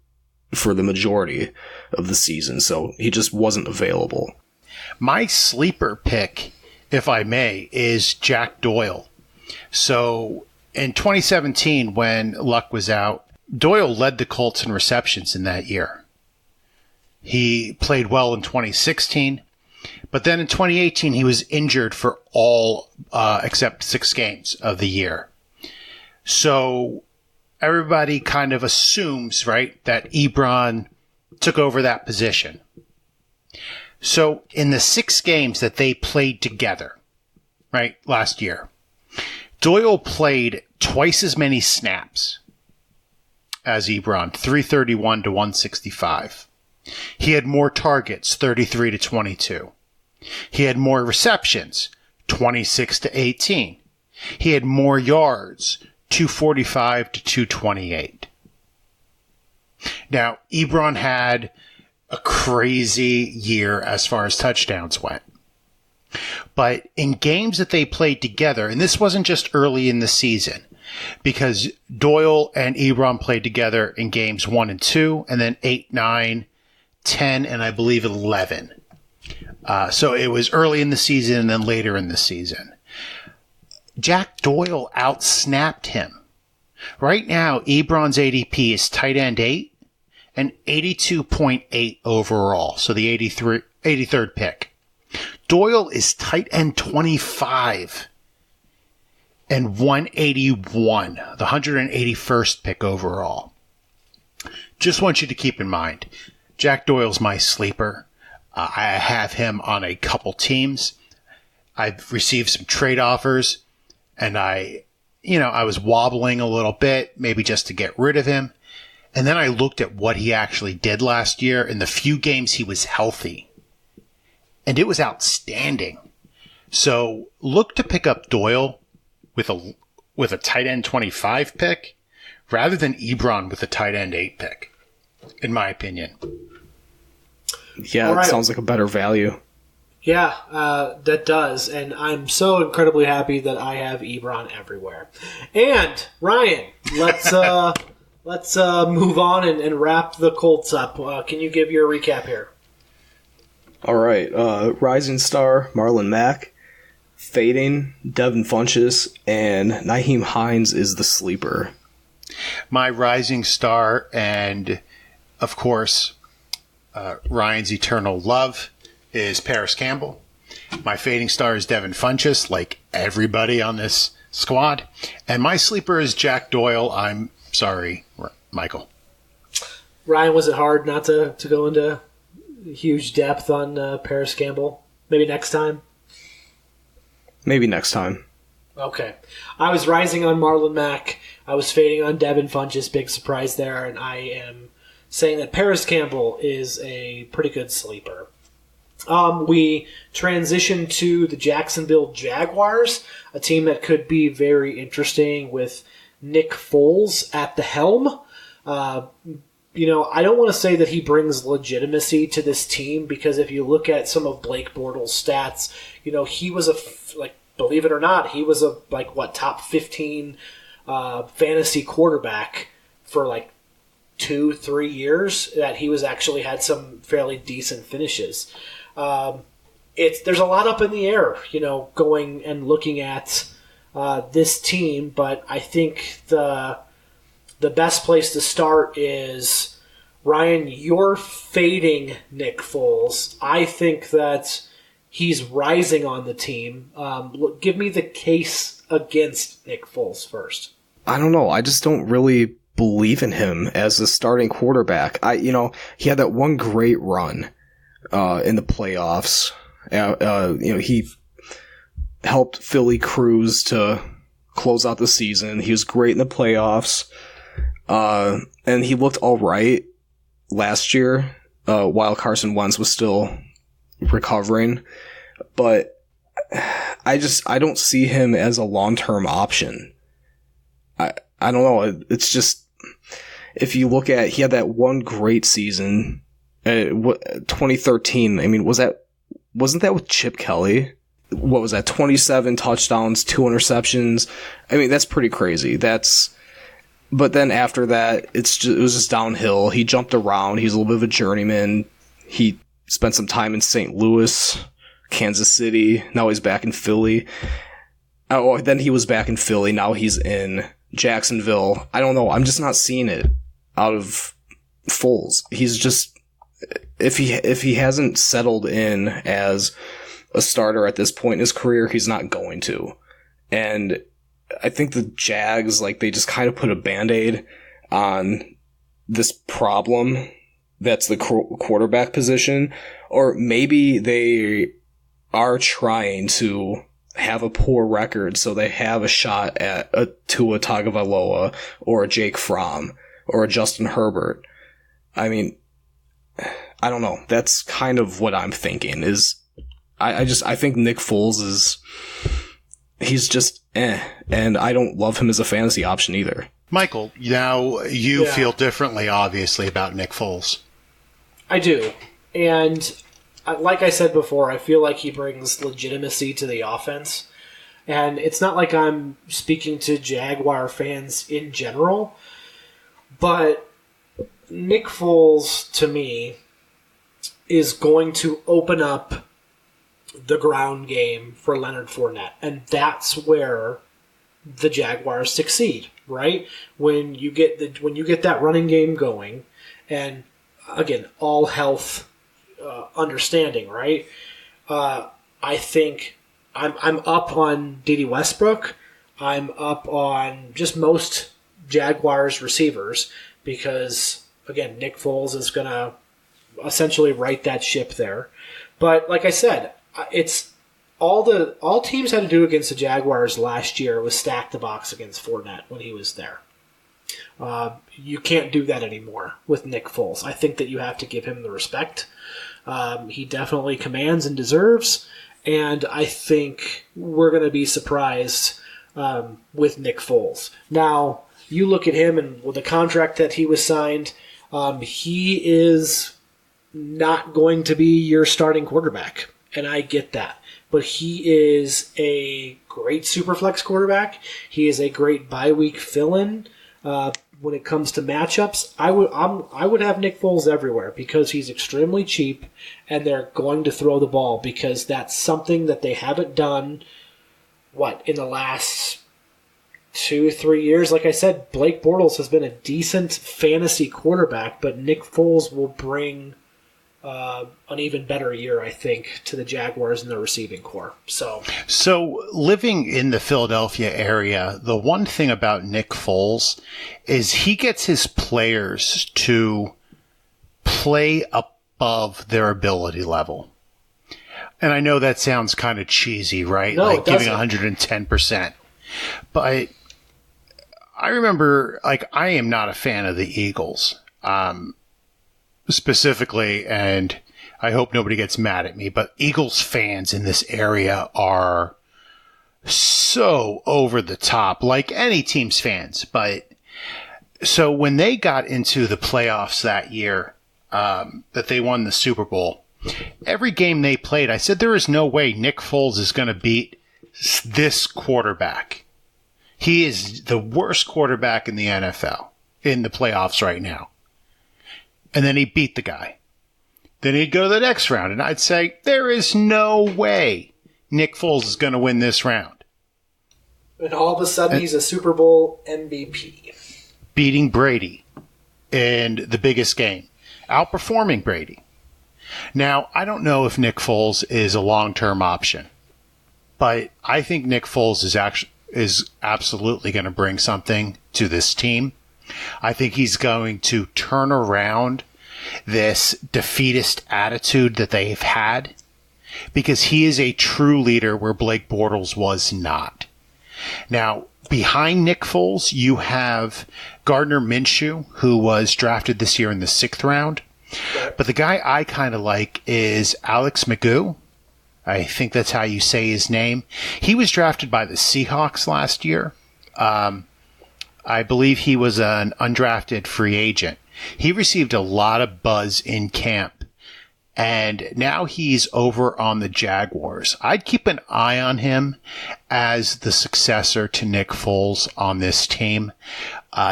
for the majority of the season, so he just wasn't available. My sleeper pick, if I may, is Jack Doyle. So in 2017, when Luck was out, Doyle led the Colts in receptions in that year. He played well in 2016, but then in 2018, he was injured for all except 6 games of the year. So everybody kind of assumes, right, that Ebron took over that position. So in the 6 games that they played together, right, last year, Doyle played twice as many snaps as Ebron, 331 to 165. He had more targets, 33 to 22. He had more receptions, 26 to 18. He had more yards, 245 to 228. Now, Ebron had a crazy year as far as touchdowns went. But in games that they played together, and this wasn't just early in the season, because Doyle and Ebron played together in games 1 and 2, and then 8, 9, 10, and I believe 11. So it was early in the season and then later in the season. Jack Doyle outsnapped him. Right now, Ebron's ADP is tight end 8 and 82.8 overall, so the 83rd pick. Doyle is tight end 25 and 181, the 181st pick overall. Just want you to keep in mind, Jack Doyle's my sleeper. I have him on a couple teams. I've received some trade offers, and I was wobbling a little bit, maybe just to get rid of him. And then I looked at what he actually did last year in the few games he was healthy. And it was outstanding. So look to pick up Doyle with a tight end 25 pick rather than Ebron with a tight end 8 pick, in my opinion. Yeah, right. It sounds like a better value. Yeah, that does. And I'm so incredibly happy that I have Ebron everywhere. And, Ryan, let's move on and wrap the Colts up. Can you give your recap here? All right. Rising star, Marlon Mack. Fading, Devin Funchess. And Nyheim Hines is the sleeper. My rising star and, of course, Ryan's eternal love is Parris Campbell. My fading star is Devin Funchess, like everybody on this squad. And my sleeper is Jack Doyle. I'm sorry, Michael. Ryan, was it hard not to go into huge depth on Parris Campbell? Maybe next time? Maybe next time. Okay. I was rising on Marlon Mack. I was fading on Devin Funchess. Big surprise there. And I am saying that Parris Campbell is a pretty good sleeper. We transition to the Jacksonville Jaguars, a team that could be very interesting with Nick Foles at the helm. I don't want to say that he brings legitimacy to this team, because if you look at some of Blake Bortles' stats, he was believe it or not, he was a top 15 fantasy quarterback for 2-3 years, that he was actually had some fairly decent finishes. There's a lot up in the air, going and looking at this team, but I think the best place to start is, Ryan, you're fading Nick Foles. I think that he's rising on the team. Give me the case against Nick Foles first. I don't know. I just don't really believe in him as a starting quarterback. He had that one great run in the playoffs. He helped Philly cruise to close out the season. He was great in the playoffs. And he looked all right last year, while Carson Wentz was still recovering. But I don't see him as a long-term option. I don't know. It's just, if you look at, he had that one great season, 2013. I mean, wasn't that with Chip Kelly? What was that? 27 touchdowns, 2 interceptions. I mean, that's pretty crazy. But then after that, it was just downhill. He jumped around. He's a little bit of a journeyman. He spent some time in St. Louis, Kansas City. Now he's back in Philly. Oh, then he was back in Philly. Now he's in Jacksonville. I don't know. I'm just not seeing it out of Foles. He's just, if he hasn't settled in as a starter at this point in his career, he's not going to. And I think the Jags, they just kind of put a Band-Aid on this problem that's the quarterback position. Or maybe they are trying to have a poor record so they have a shot at a Tua Tagovailoa or a Jake Fromm or a Justin Herbert. I mean, I don't know. That's kind of what I'm thinking is I think Nick Foles he's just and I don't love him as a fantasy option either. Michael, now you feel differently, obviously, about Nick Foles. I do. And like I said before, I feel like he brings legitimacy to the offense. And it's not like I'm speaking to Jaguar fans in general, but Nick Foles, to me, is going to open up the ground game for Leonard Fournette. And that's where the Jaguars succeed, right? When you get that running game going, and again, all health understanding, right? I think I'm up on Dede Westbrook. I'm up on just most Jaguars receivers because, again, Nick Foles is going to essentially right that ship there. But like I said, it's all teams had to do against the Jaguars last year was stack the box against Fournette when he was there. You can't do that anymore with Nick Foles. I think that you have to give him the respect he definitely commands and deserves, and I think we're going to be surprised with Nick Foles. Now, you look at him and with the contract that he was signed, he is not going to be your starting quarterback, and I get that. But he is a great superflex quarterback. He is a great bye-week fill-in. When it comes to matchups, I would have Nick Foles everywhere because he's extremely cheap, and they're going to throw the ball because that's something that they haven't done, in the last 2-3 years. Like I said, Blake Bortles has been a decent fantasy quarterback, but Nick Foles will bring an even better year, I think, to the Jaguars and the receiving core. So living in the Philadelphia area, the one thing about Nick Foles is he gets his players to play above their ability level. And I know that sounds kind of cheesy, right? No, like it giving doesn't. 110%. But I remember, I am not a fan of the Eagles. Specifically, and I hope nobody gets mad at me, but Eagles fans in this area are so over the top, like any team's fans. But So when they got into the playoffs that year, that they won the Super Bowl, every game they played, I said there is no way Nick Foles is going to beat this quarterback. He is the worst quarterback in the NFL in the playoffs right now. And then he beat the guy. Then he'd go to the next round, and I'd say there is no way Nick Foles is going to win this round. And all of a sudden, he's a Super Bowl MVP. Beating Brady in the biggest game. Outperforming Brady. Now, I don't know if Nick Foles is a long-term option, but I think Nick Foles is absolutely going to bring something to this team. I think he's going to turn around this defeatist attitude that they've had, because he is a true leader where Blake Bortles was not. Now, behind Nick Foles, you have Gardner Minshew, who was drafted this year in the 6th round. But the guy I kind of like is Alex Magoo. I think that's how you say his name. He was drafted by the Seahawks last year. I believe he was an undrafted free agent. He received a lot of buzz in camp, and now he's over on the Jaguars. I'd keep an eye on him as the successor to Nick Foles on this team.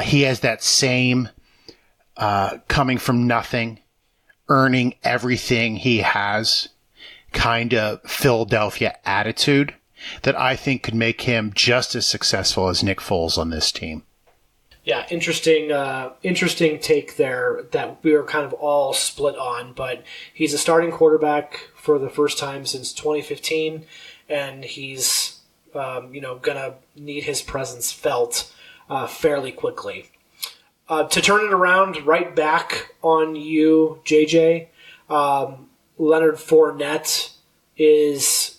He has that same coming from nothing, earning everything he has kind of Philadelphia attitude that I think could make him just as successful as Nick Foles on this team. Yeah, interesting take there that we were kind of all split on, but he's a starting quarterback for the first time since 2015, and he's gonna need his presence felt fairly quickly. To turn it around right back on you, JJ, Leonard Fournette is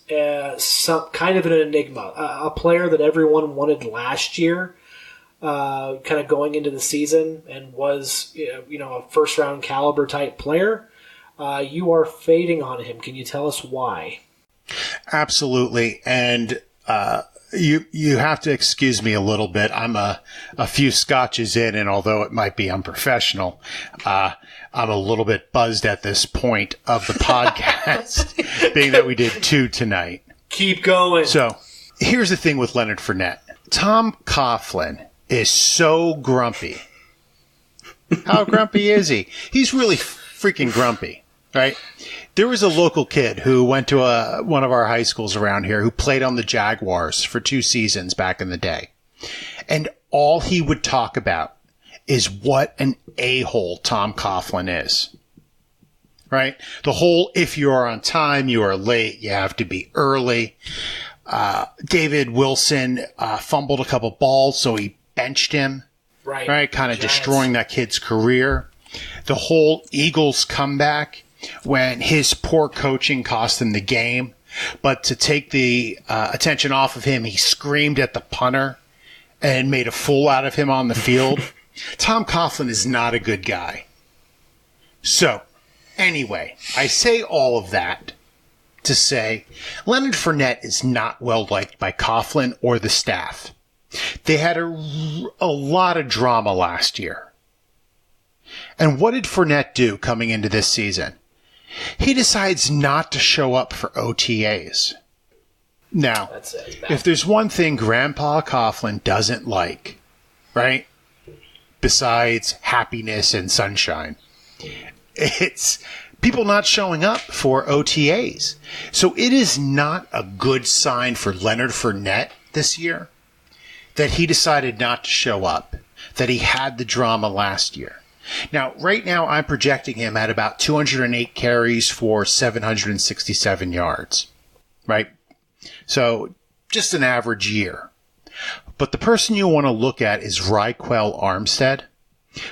some kind of an enigma, a player that everyone wanted last year. Kind of going into the season, and was a first-round caliber type player. You are fading on him. Can you tell us why? Absolutely, and you have to excuse me a little bit. I'm a few scotches in, and although it might be unprofessional, I'm a little bit buzzed at this point of the podcast, being that we did 2 tonight. Keep going. So here's the thing with Leonard Fournette. Tom Coughlin is so grumpy. How grumpy is he? He's really freaking grumpy, right? There was a local kid who went to one of our high schools around here who played on the Jaguars for 2 seasons back in the day. And all he would talk about is what an a-hole Tom Coughlin is. Right? The whole, if you are on time, you are late, you have to be early. David Wilson fumbled a couple balls, so he benched him. Right? Kind of destroying that kid's career. The whole Eagles comeback when his poor coaching cost him the game. But to take the attention off of him, he screamed at the punter and made a fool out of him on the field. Tom Coughlin is not a good guy. So, anyway, I say all of that to say Leonard Fournette is not well liked by Coughlin or the staff. They had a lot of drama last year. And what did Fournette do coming into this season? He decides not to show up for OTAs. Now, if there's one thing Grandpa Coughlin doesn't like, right, besides happiness and sunshine, it's people not showing up for OTAs. So it is not a good sign for Leonard Fournette this year that he decided not to show up, that he had the drama last year. Now, right now, I'm projecting him at about 208 carries for 767 yards, right? So just an average year. But the person you want to look at is Raquel Armstead,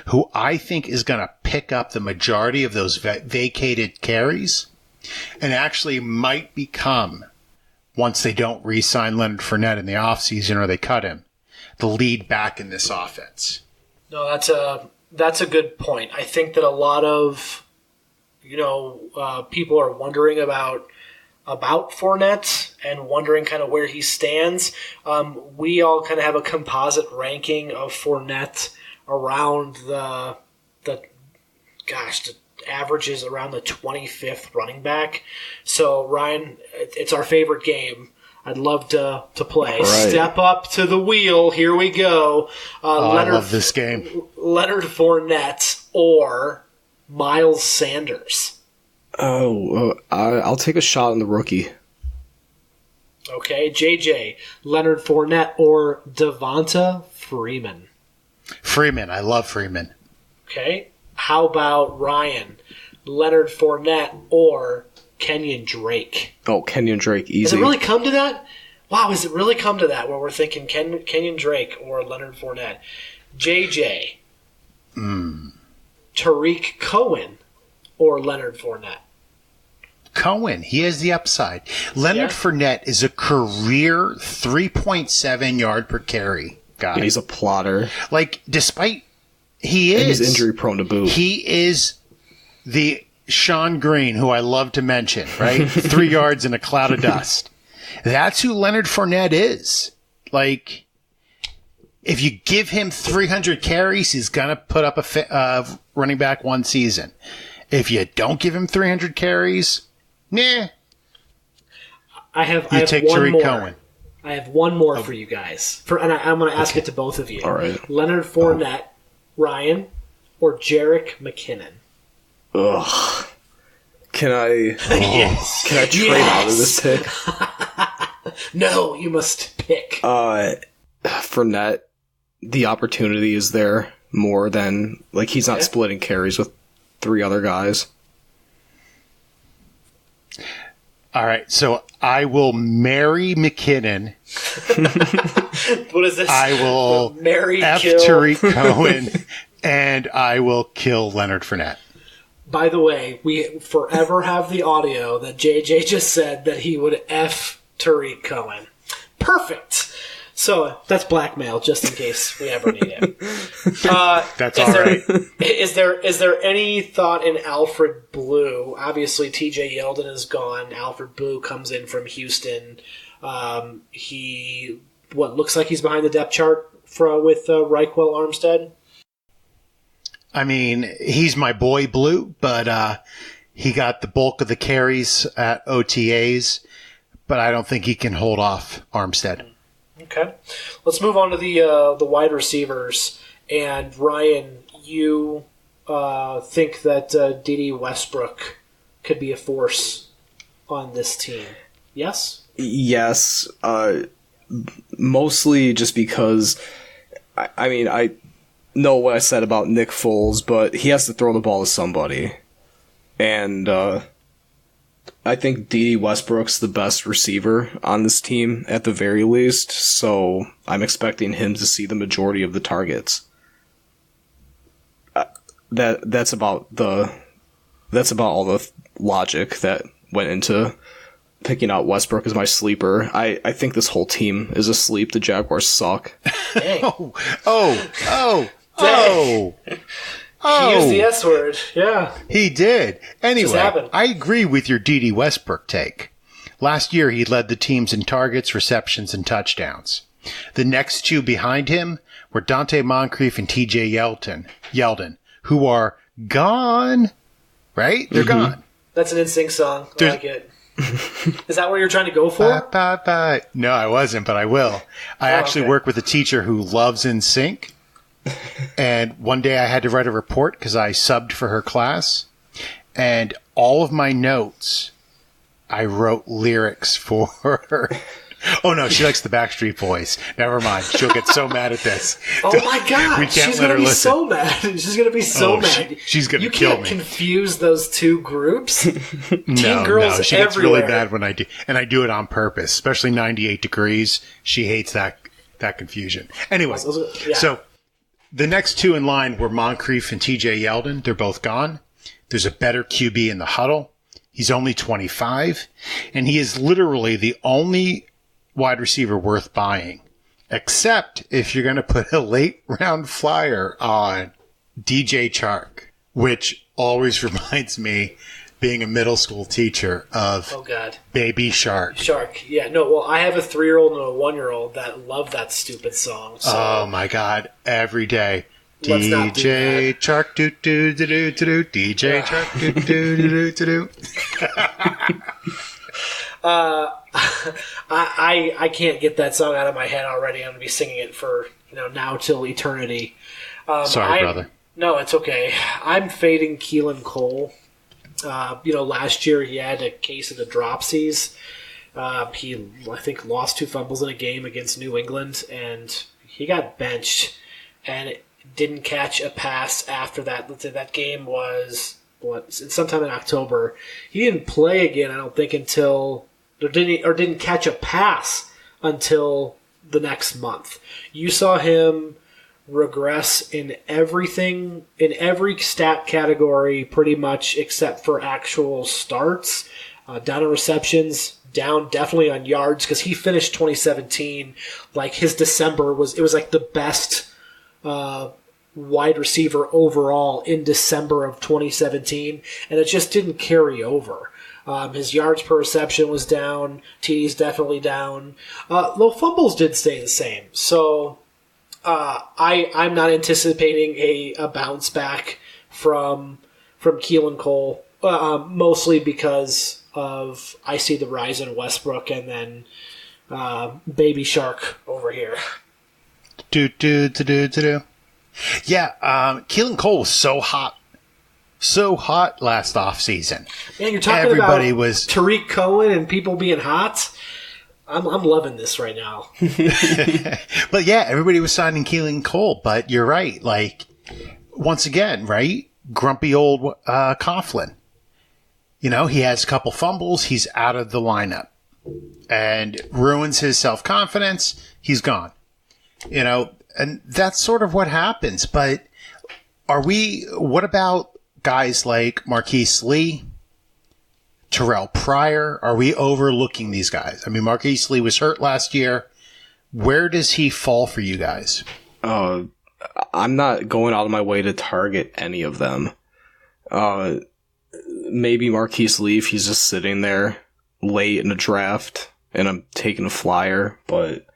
who I think is going to pick up the majority of those vacated carries and actually might become, once they don't re-sign Leonard Fournette in the offseason or they cut him, the lead back in this offense. No, that's a good point. I think that a lot of people are wondering about Fournette and wondering kind of where he stands. We all kind of have a composite ranking of Fournette around the averages around the 25th running back. So, Ryan, it's our favorite game. I'd love to play. Right. Step up to the wheel. Here we go. I love this game. Leonard Fournette or Miles Sanders. I'll take a shot on the rookie. Okay, JJ, Leonard Fournette or Devonta Freeman. Freeman. I love Freeman. Okay, how about Ryan, Leonard Fournette or Kenyon Drake? Oh, Kenyon Drake, easy. Has it really come to that? Wow, has it really come to that where we're thinking Kenyon Drake or Leonard Fournette? JJ, Tariq Cohen or Leonard Fournette? Cohen, he has the upside. Leonard Fournette is a career 3.7 yard per carry guy. And he's a plotter. Like, despite he is, and he's injury prone to boot. He is the Sean Green, who I love to mention, right? 3 yards in a cloud of dust. That's who Leonard Fournette is. Like, if you give him 300 carries, he's gonna put up a running back one season. If you don't give him 300 carries, nah. I have take one Tariq more. Cohen. I have one more for you guys. And I'm going to ask it to both of you. All right. Leonard Fournette, Ryan, or Jerick McKinnon? Ugh. Can I Yes. can I trade out of this pick? No, you must pick. Fournette, the opportunity is there more than he's not splitting carries with 3 other guys. All right, so I will marry McKinnon. What is this? I will marry, F kill. Tariq Cohen, and I will kill Leonard Fournette. By the way, we forever have the audio that JJ just said that he would F Tariq Cohen. Perfect. So that's blackmail, just in case we ever need it. That's all right. Is there any thought in Alfred Blue? Obviously, TJ Yeldon is gone. Alfred Blue comes in from Houston. He looks like he's behind the depth chart with Reichwell Armstead. I mean, he's my boy Blue, but he got the bulk of the carries at OTAs, but I don't think he can hold off Armstead. Okay, let's move on to the wide receivers. And Ryan, you think that D.D. Westbrook could be a force on this team? Yes. Yes, mostly just because. I know what I said about Nick Foles, but he has to throw the ball to somebody, and I think D.D. Westbrook's the best receiver on this team at the very least, so I'm expecting him to see the majority of the targets. That's about all the logic that went into picking out Westbrook as my sleeper. I think this whole team is asleep. The Jaguars suck. Dang. Oh. He used the S word. Yeah. He did. Anyway, happened. I agree with your D.D. Westbrook take. Last year, he led the teams in targets, receptions, and touchdowns. The next two behind him were Dante Moncrief and T.J. Yeldon, who are gone. Right? They're gone. That's an NSYNC song. I like it. Is that what you're trying to go for? Bye, bye, bye. No, I wasn't, but I will. I actually work with a teacher who loves NSYNC. And one day I had to write a report because I subbed for her class. And all of my notes, I wrote lyrics for her. Oh, no, she likes the Backstreet Boys. Never mind. She'll get so mad at this. Oh, my God. We can't She's let going her to be listen. so mad. She's going to be so mad. She's going to kill me. You can't confuse those two groups. No, girls she gets everywhere. really mad when I do. And I do it on purpose, especially 98 Degrees. She hates that confusion. Anyway, Yeah. So the next two in line were Moncrief and TJ Yeldon. They're both gone. There's a better QB in the huddle. He's only 25, and he is literally the only wide receiver worth buying, except if you're going to put a late round flyer on DJ Chark, which always reminds me, being a middle school teacher, of Oh, God. Baby Shark. Shark. Yeah, no, well, I have a 3-year-old and a 1-year-old that love that stupid song. So. Oh, my God. Every day. let's not do DJ that. Chark doo doo doo doo doo. DJ Chark doo doo doo doo doo. I can't get that song out of my head already. I'm going to be singing it for now till eternity. Sorry, brother. No, it's okay. I'm fading Keelan Cole. Last year he had a case of the dropsies. He, I think, lost 2 fumbles in a game against New England, and he got benched and didn't catch a pass after that. Let's say that game was sometime in October. He didn't play again, I don't think, until didn't catch a pass until the next month. You saw him regress in everything, in every stat category, pretty much except for actual starts. Down in receptions, down definitely on yards, because he finished 2017 like his December was like the best wide receiver overall in December of 2017, and it just didn't carry over. His yards per reception was down. TD's definitely down. Low fumbles did stay the same. So I'm not anticipating a bounce back from Keelan Cole, mostly because of I see the rise in Westbrook and then Baby Shark over here. Do. Yeah, Keelan Cole was so hot last offseason. Man, you're talking Everybody about was Tariq Cohen and people being hot. I'm loving this right now. But yeah, everybody was signing Keelan Cole. But you're right. Like, once again, right? Grumpy old Coughlin. He has a couple fumbles. He's out of the lineup and ruins his self-confidence. He's gone. And that's sort of what happens. But what about guys like Marquise Lee, Terrell Pryor? Are we overlooking these guys? I mean, Marquise Lee was hurt last year. Where does he fall for you guys? I'm not going out of my way to target any of them. Maybe Marquise Lee if he's just sitting there late in a draft and I'm taking a flyer, but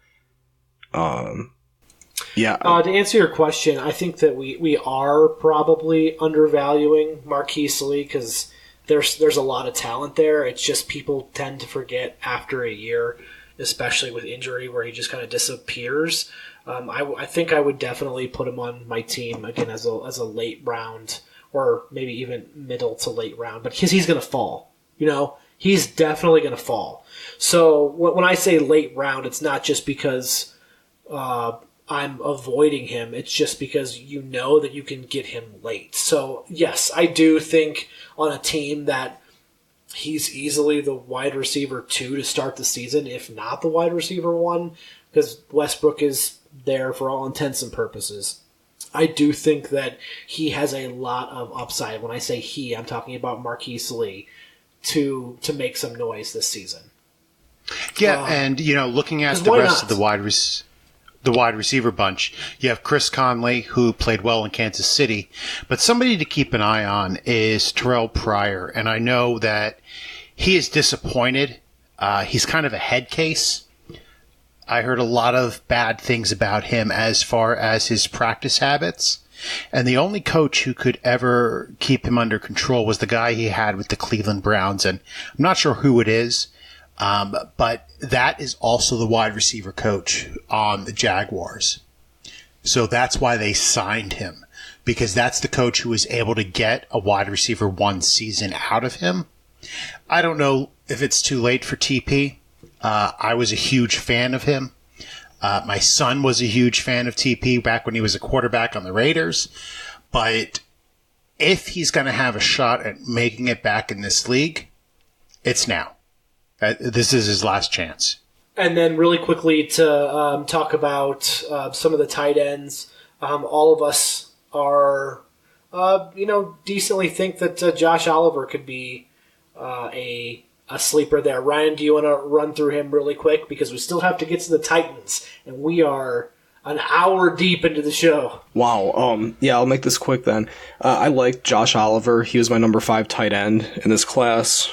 yeah. To answer your question, I think that we are probably undervaluing Marquise Lee because there's a lot of talent there. It's just people tend to forget after a year, especially with injury where he just kind of disappears. I think I would definitely put him on my team again as a late round or maybe even middle to late round, but because he's going to fall. He's definitely going to fall. So when I say late round, it's not just because I'm avoiding him. It's just because that you can get him late. So, yes, I do think on a team that he's easily the wide receiver 2 to start the season, if not the wide receiver 1, because Westbrook is there for all intents and purposes. I do think that he has a lot of upside. When I say he, I'm talking about Marquise Lee to make some noise this season. Yeah, and looking at the rest of the wide receiver bunch, you have Chris Conley, who played well in Kansas City, but somebody to keep an eye on is Terrell Pryor, and I know that he is disappointed. He's kind of a head case. I heard a lot of bad things about him as far as his practice habits. And the only coach who could ever keep him under control was the guy he had with the Cleveland Browns. And I'm not sure who it is, but that is also the wide receiver coach on the Jaguars. So that's why they signed him, because that's the coach who was able to get a wide receiver 1 season out of him. I don't know if it's too late for TP. I was a huge fan of him. My son was a huge fan of TP back when he was a quarterback on the Raiders. But if he's going to have a shot at making it back in this league, it's now. This is his last chance. And then really quickly to talk about some of the tight ends. All of us are, decently think that Josh Oliver could be a sleeper there. Ryan, do you want to run through him really quick? Because we still have to get to the Titans, and we are an hour deep into the show. Wow. Yeah, I'll make this quick then. I like Josh Oliver. He was my number 5 tight end in this class.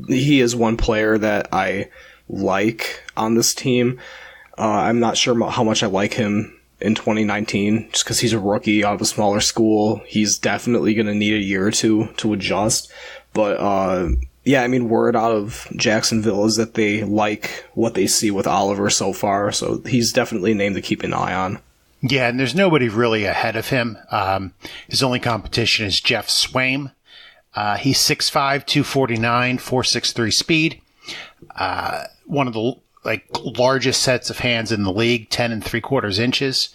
He is one player that I like on this team. I'm not sure how much I like him in 2019 just because he's a rookie out of a smaller school. He's definitely going to need a year or two to adjust. But, yeah, I mean, word out of Jacksonville is that they like what they see with Oliver so far. So he's definitely a name to keep an eye on. Yeah, and there's nobody really ahead of him. His only competition is Jeff Swaim. He's 6'5", 249, 4.63 speed. One of the largest sets of hands in the league, 10 3/4 inches.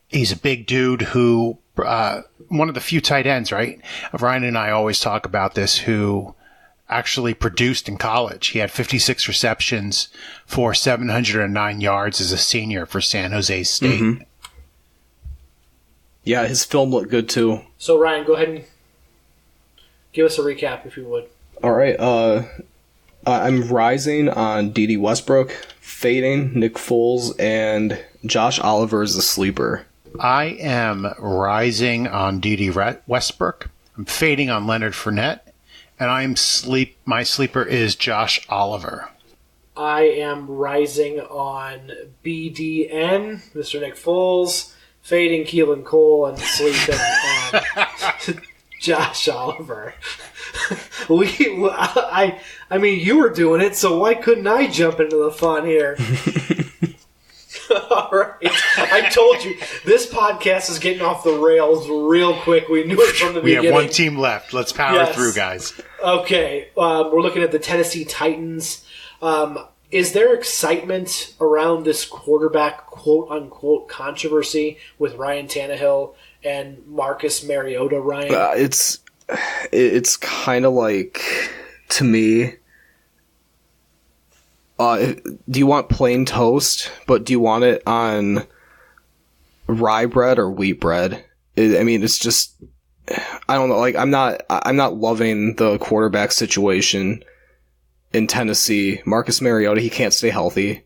He's a big dude who, one of the few tight ends, right? Ryan and I always talk about this, who actually produced in college. He had 56 receptions for 709 yards as a senior for San Jose State. Mm-hmm. Yeah, his film looked good too. So Ryan, go ahead and give us a recap if you would. All right, I'm rising on D.D. Westbrook, fading Nick Foles, and Josh Oliver is a sleeper. I am rising on D.D. Westbrook. I'm fading on Leonard Fournette, and my sleeper is Josh Oliver. I am rising on BDN, Mr. Nick Foles, fading Keelan Cole, and sleeping on Josh Oliver. I mean, you were doing it, so why couldn't I jump into the fun here? All right. I told you, this podcast is getting off the rails real quick. We knew it from the beginning. We have one team left. Let's power through, guys. Okay. We're looking at the Tennessee Titans. Is there excitement around this quarterback quote-unquote controversy with Ryan Tannehill and Marcus Mariota, Ryan? It's kind of like, to me, do you want plain toast, but do you want it on rye bread or wheat bread? It's just, I don't know. Like, I'm not loving the quarterback situation in Tennessee. Marcus Mariota, he can't stay healthy.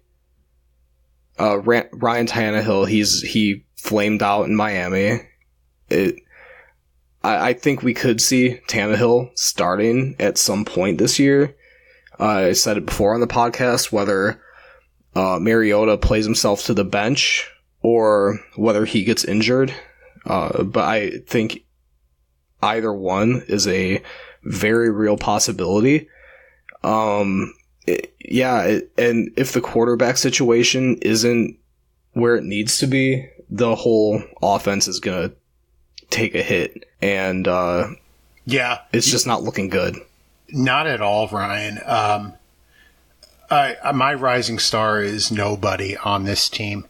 Ryan Tannehill, he flamed out in Miami. I think we could see Tannehill starting at some point this year. I said it before on the podcast, whether Mariota plays himself to the bench or whether he gets injured. But I think either one is a very real possibility. And if the quarterback situation isn't where it needs to be, the whole offense is going to take a hit. And it's just not looking good. Not at all, Ryan. My rising star is nobody on this team.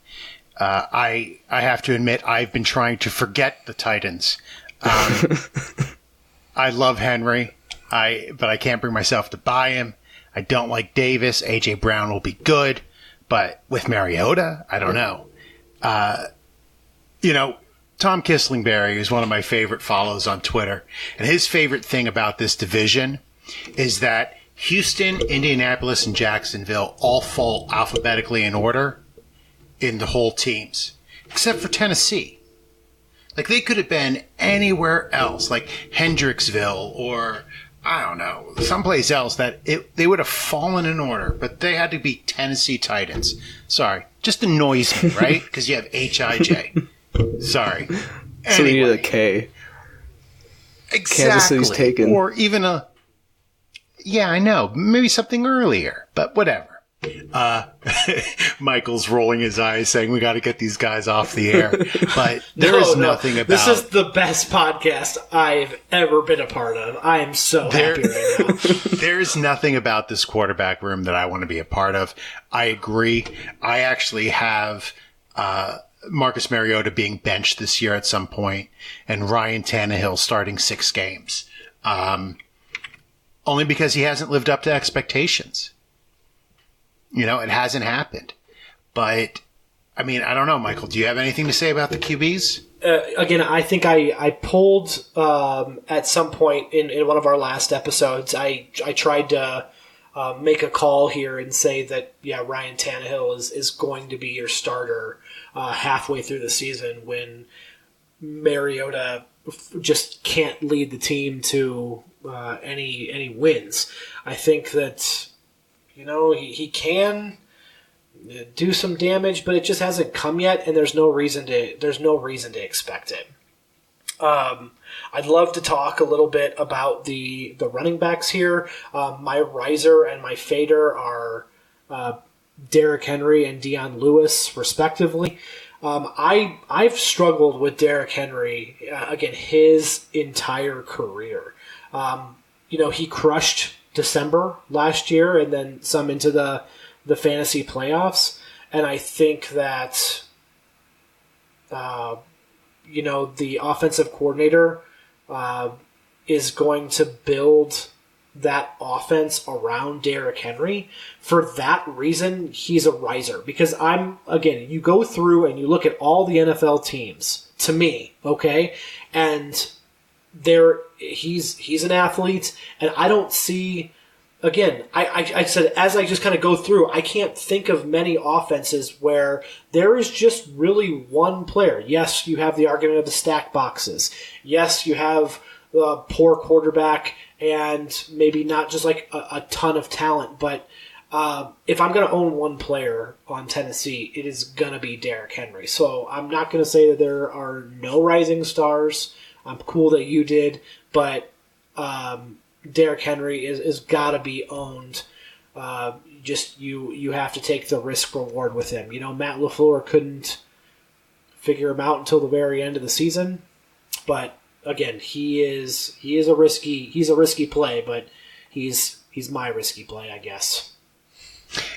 I have to admit, I've been trying to forget the Titans. I love Henry, but I can't bring myself to buy him. I don't like Davis. A.J. Brown will be good, but with Mariota, I don't know. Tom Kislingberry is one of my favorite follows on Twitter, and his favorite thing about this division is that Houston, Indianapolis, and Jacksonville all fall alphabetically in order in the whole teams, except for Tennessee. Like, they could have been anywhere else, like Hendricksville or, I don't know, someplace else that they would have fallen in order, but they had to be Tennessee Titans. Sorry, just annoys me, right? Because you have H-I-J. Sorry. Anyway. So we need a K. Exactly. Kansas City's taken. Or even a... Yeah, I know. Maybe something earlier, but whatever. Michael's rolling his eyes saying we got to get these guys off the air. But there is nothing about... This is the best podcast I've ever been a part of. I am so happy right now. There's nothing about this quarterback room that I want to be a part of. I agree. I actually have... Marcus Mariota being benched this year at some point, and Ryan Tannehill starting 6 games. Only because he hasn't lived up to expectations. It hasn't happened. But, I don't know, Michael, do you have anything to say about the QBs? Again, I think I pulled at some point in one of our last episodes, I tried to make a call here and say that, Ryan Tannehill is going to be your starter halfway through the season when Mariota just can't lead the team to any wins. I think that he can do some damage, but it just hasn't come yet, and there's no reason to expect it. I'd love to talk a little bit about the running backs here. My riser and my fader are Derrick Henry and Dion Lewis, respectively. I've struggled with Derrick Henry again his entire career. He crushed December last year and then some into the fantasy playoffs, and I think that the offensive coordinator is going to build that offense around Derrick Henry. For that reason, he's a riser. Because you go through and you look at all the NFL teams, to me, okay, and he's an athlete, and I don't see, again, I said, as I just kind of go through, I can't think of many offenses where there is just really one player. Yes, you have the argument of the stack boxes. Yes, you have a poor quarterback and maybe not just like a ton of talent. But if I'm going to own one player on Tennessee, it is going to be Derrick Henry. So I'm not going to say that there are no rising stars. I'm cool that you did, but Derrick Henry is got to be owned. You have to take the risk reward with him. Matt LaFleur couldn't figure him out until the very end of the season, but again, he is a risky play, but he's my risky play, I guess.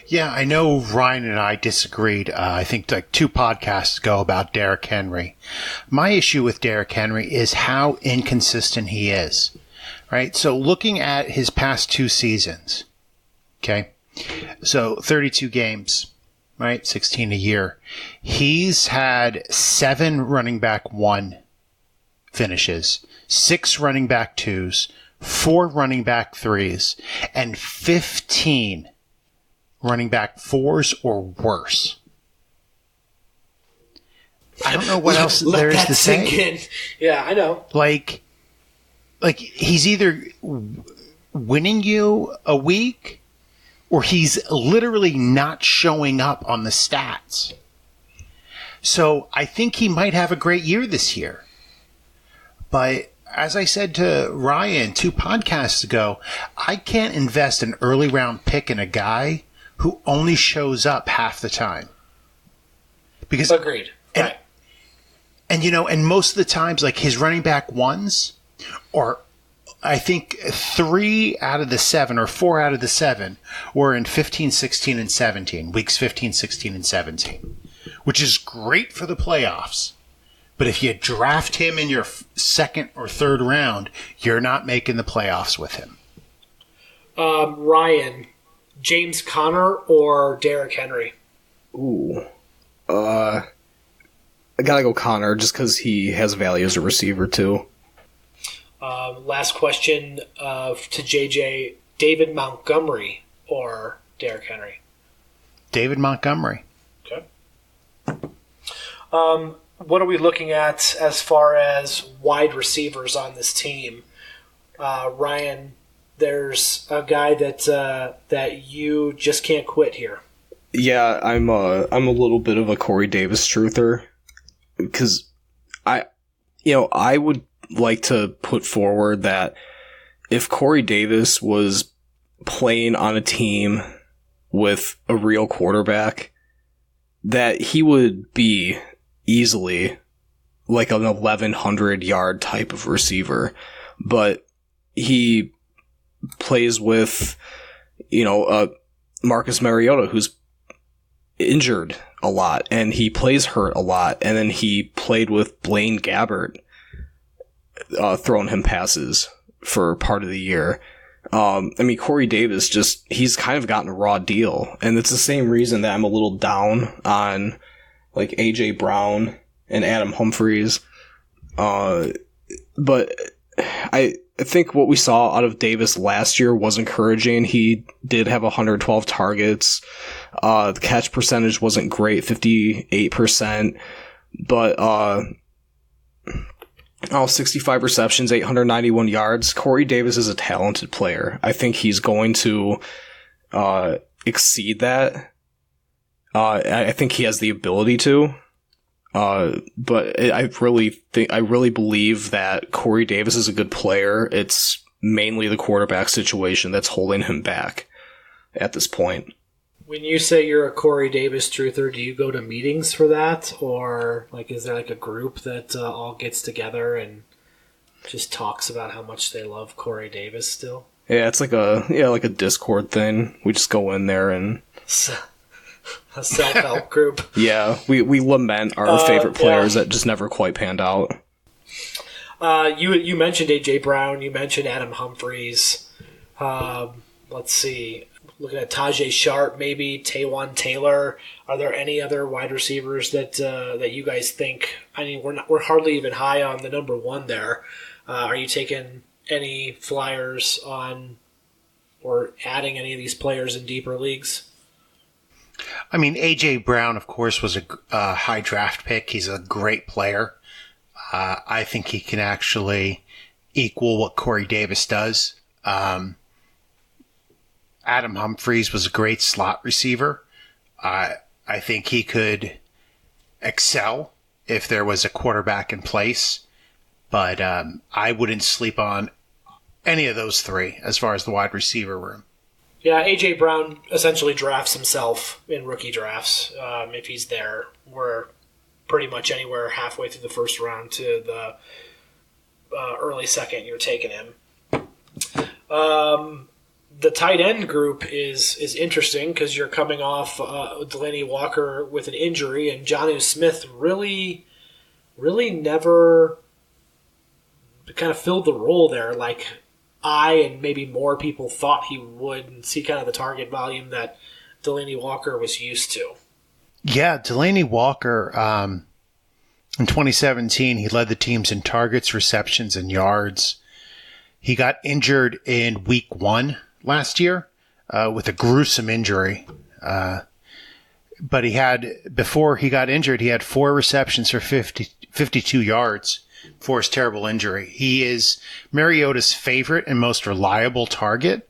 Yeah, I know Ryan and I disagreed, I think like 2 podcasts ago about Derrick Henry. My issue with Derrick Henry is how inconsistent he is, right? So looking at his past 2 seasons, okay, so 32 games, right, 16 a year. He's had 7 running back 1 finishes, 6 running back 2s, 4 running back 3s, and 15 running back 4s or worse. I don't know what else there is to say. Yeah, I know. Like he's either winning you a week or he's literally not showing up on the stats. So I think he might have a great year this year. But as I said to Ryan 2 podcasts ago, I can't invest an early round pick in a guy who only shows up half the time. Because agreed. Right. And most of the times, like his running back 1s, or I think 3 out of the 7 or 4 out of the 7 were in 15, 16, and 17, weeks 15, 16, and 17, which is great for the playoffs. But if you draft him in your 2nd or 3rd round, you're not making the playoffs with him. Ryan, James Conner or Derrick Henry? Ooh. I gotta go Conner just because he has value as a receiver too. Last question to JJ, David Montgomery or Derrick Henry? David Montgomery. Okay. What are we looking at as far as wide receivers on this team? Ryan, there's a guy that you just can't quit here. Yeah, I'm a little bit of a Corey Davis truther because I would like to put forward that if Corey Davis was playing on a team with a real quarterback, that he would be easily like an 1,100 yard type of receiver, but he plays with, Marcus Mariota, who's injured a lot, and he plays hurt a lot, and then he played with Blaine Gabbert, throwing him passes for part of the year. Corey Davis he's kind of gotten a raw deal, and it's the same reason that I'm a little down on like A.J. Brown and Adam Humphries. But I think what we saw out of Davis last year was encouraging. He did have 112 targets. The catch percentage wasn't great, 58%, but 65 receptions, 891 yards. Corey Davis is a talented player. I think he's going to exceed that. I think he has the ability to. But I really believe that Corey Davis is a good player. It's mainly the quarterback situation that's holding him back at this point. When you say you're a Corey Davis truther, do you go to meetings for that? Or is there a group that all gets together and just talks about how much they love Corey Davis still? Yeah, it's like a Discord thing. We just go in there and... A self-help group. Yeah, we lament our favorite players that just never quite panned out. You mentioned A.J. Brown. You mentioned Adam Humphries. Let's see. Looking at Tajay Sharp, maybe Taywan Taylor. Are there any other wide receivers that you guys think? I mean, we're hardly even high on the number one there. Are you taking any flyers on or adding any of these players in deeper leagues? I mean, A.J. Brown, of course, was a high draft pick. He's a great player. I think he can actually equal what Corey Davis does. Adam Humphries was a great slot receiver. I think he could excel if there was a quarterback in place. But I wouldn't sleep on any of those three as far as the wide receiver room. Yeah, A.J. Brown essentially drafts himself in rookie drafts. If he's there, we're pretty much anywhere halfway through the first round to the early second, you're taking him. The tight end group is interesting because you're coming off Delanie Walker with an injury, and Jonnu Smith really never kind of filled the role there like I and maybe more people thought he would, and see kind of the target volume that Delanie Walker was used to. Yeah, Delanie Walker, in 2017, he led the teams in targets, receptions, and yards. He got injured in week 1 last year with a gruesome injury. But before he got injured, he had 4 receptions for 52 yards for his terrible injury. He is Mariota's favorite and most reliable target.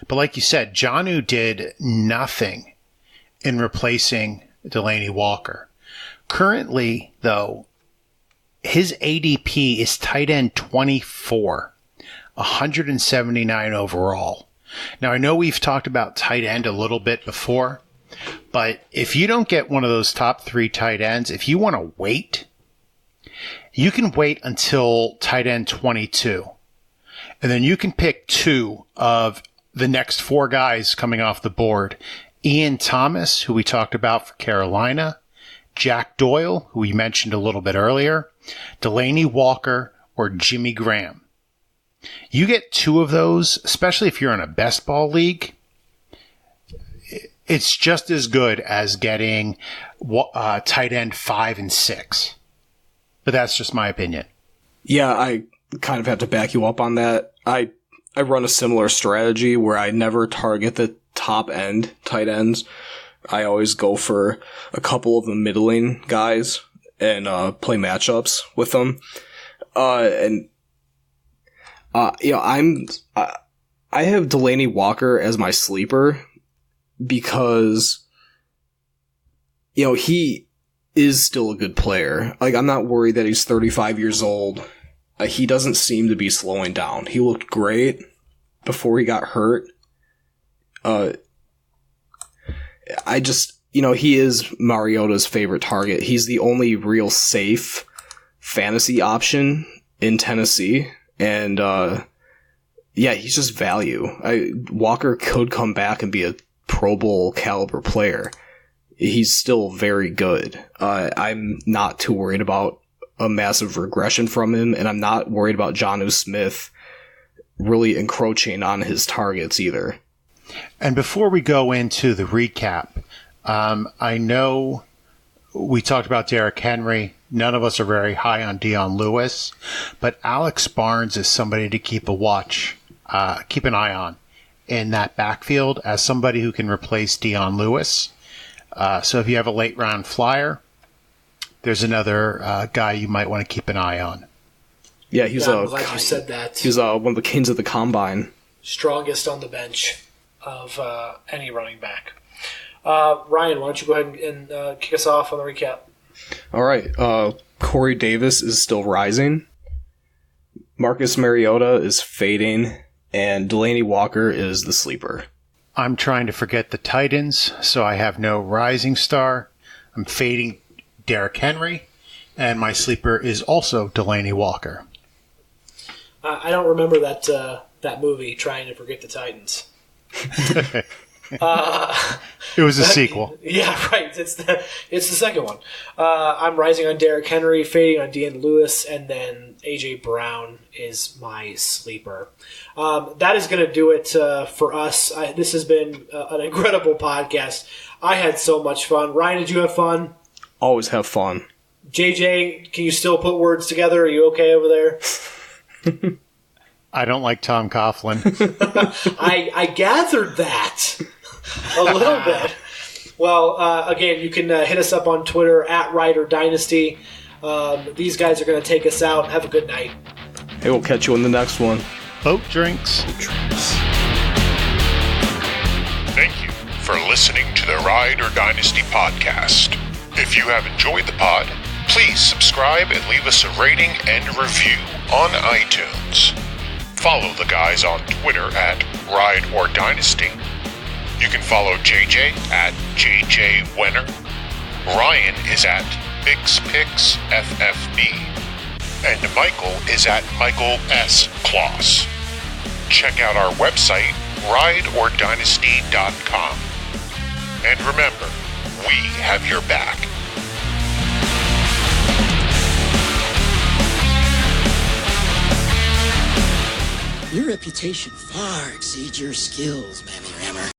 But like you said, Jonnu did nothing in replacing Delanie Walker. Currently, though, his ADP is tight end 24, 179 overall. Now, I know we've talked about tight end a little bit before, but if you don't get one of those top 3 tight ends, if you want to wait, you can wait until tight end 22. And then you can pick 2 of the next 4 guys coming off the board. Ian Thomas, who we talked about for Carolina, Jack Doyle, who we mentioned a little bit earlier, Delanie Walker, or Jimmy Graham. You get 2 of those, especially if you're in a best ball league, it's just as good as getting tight end 5 and 6. But that's just my opinion. Yeah, I kind of have to back you up on that. I run a similar strategy where I never target the top end tight ends. I always go for a couple of the middling guys and play matchups with them. I have Delanie Walker as my sleeper because he is still a good player. Like, I'm not worried that he's 35 years old. He doesn't seem to be slowing down. He looked great before he got hurt. He is Mariota's favorite target. He's the only real safe fantasy option in Tennessee. And, he's just value. Walker could come back and be a Pro Bowl caliber player. He's still very good. I'm not too worried about a massive regression from him, and I'm not worried about Jonnu Smith really encroaching on his targets either. And before we go into the recap, I know we talked about Derrick Henry. None of us are very high on Dion Lewis, but Alex Barnes is somebody to keep an eye on in that backfield as somebody who can replace Dion Lewis. So if you have a late round flyer, there's another guy you might want to keep an eye on. Yeah, I'm glad you said that. He was one of the kings of the combine. Strongest on the bench of any running back. Ryan, why don't you go ahead and kick us off on the recap? All right. Corey Davis is still rising. Marcus Mariota is fading. And Delaney Walker is the sleeper. I'm trying to forget the Titans, so I have no rising star. I'm fading Derrick Henry. And my sleeper is also Delaney Walker. I don't remember that movie, Trying to Forget the Titans. It was a sequel. Yeah, right. It's the second one. I'm rising on Derrick Henry, fading on Dean Lewis, and then A.J. Brown is my sleeper. That is going to do it for us. This has been an incredible podcast. I had so much fun. Ryan, did you have fun? Always have fun. JJ, can you still put words together? Are you okay over there? I don't like Tom Coughlin. I gathered that a little bit. Well, again, you can hit us up on Twitter at Dynasty. These guys are going to take us out. Have a good night. Hey, we'll catch you in the next one. Boat drinks. Thank you for listening to the Ride or Dynasty podcast. If you have enjoyed the pod, please subscribe and leave us a rating and review on iTunes. Follow the guys on Twitter at Ride or Dynasty. You can follow JJ at JJ Wenner. Ryan is at bicspicksffb. And Michael is at MichaelSKlos. Check out our website, rideordynasty.com. And remember, we have your back. Your reputation far exceeds your skills, Mammy Rammer.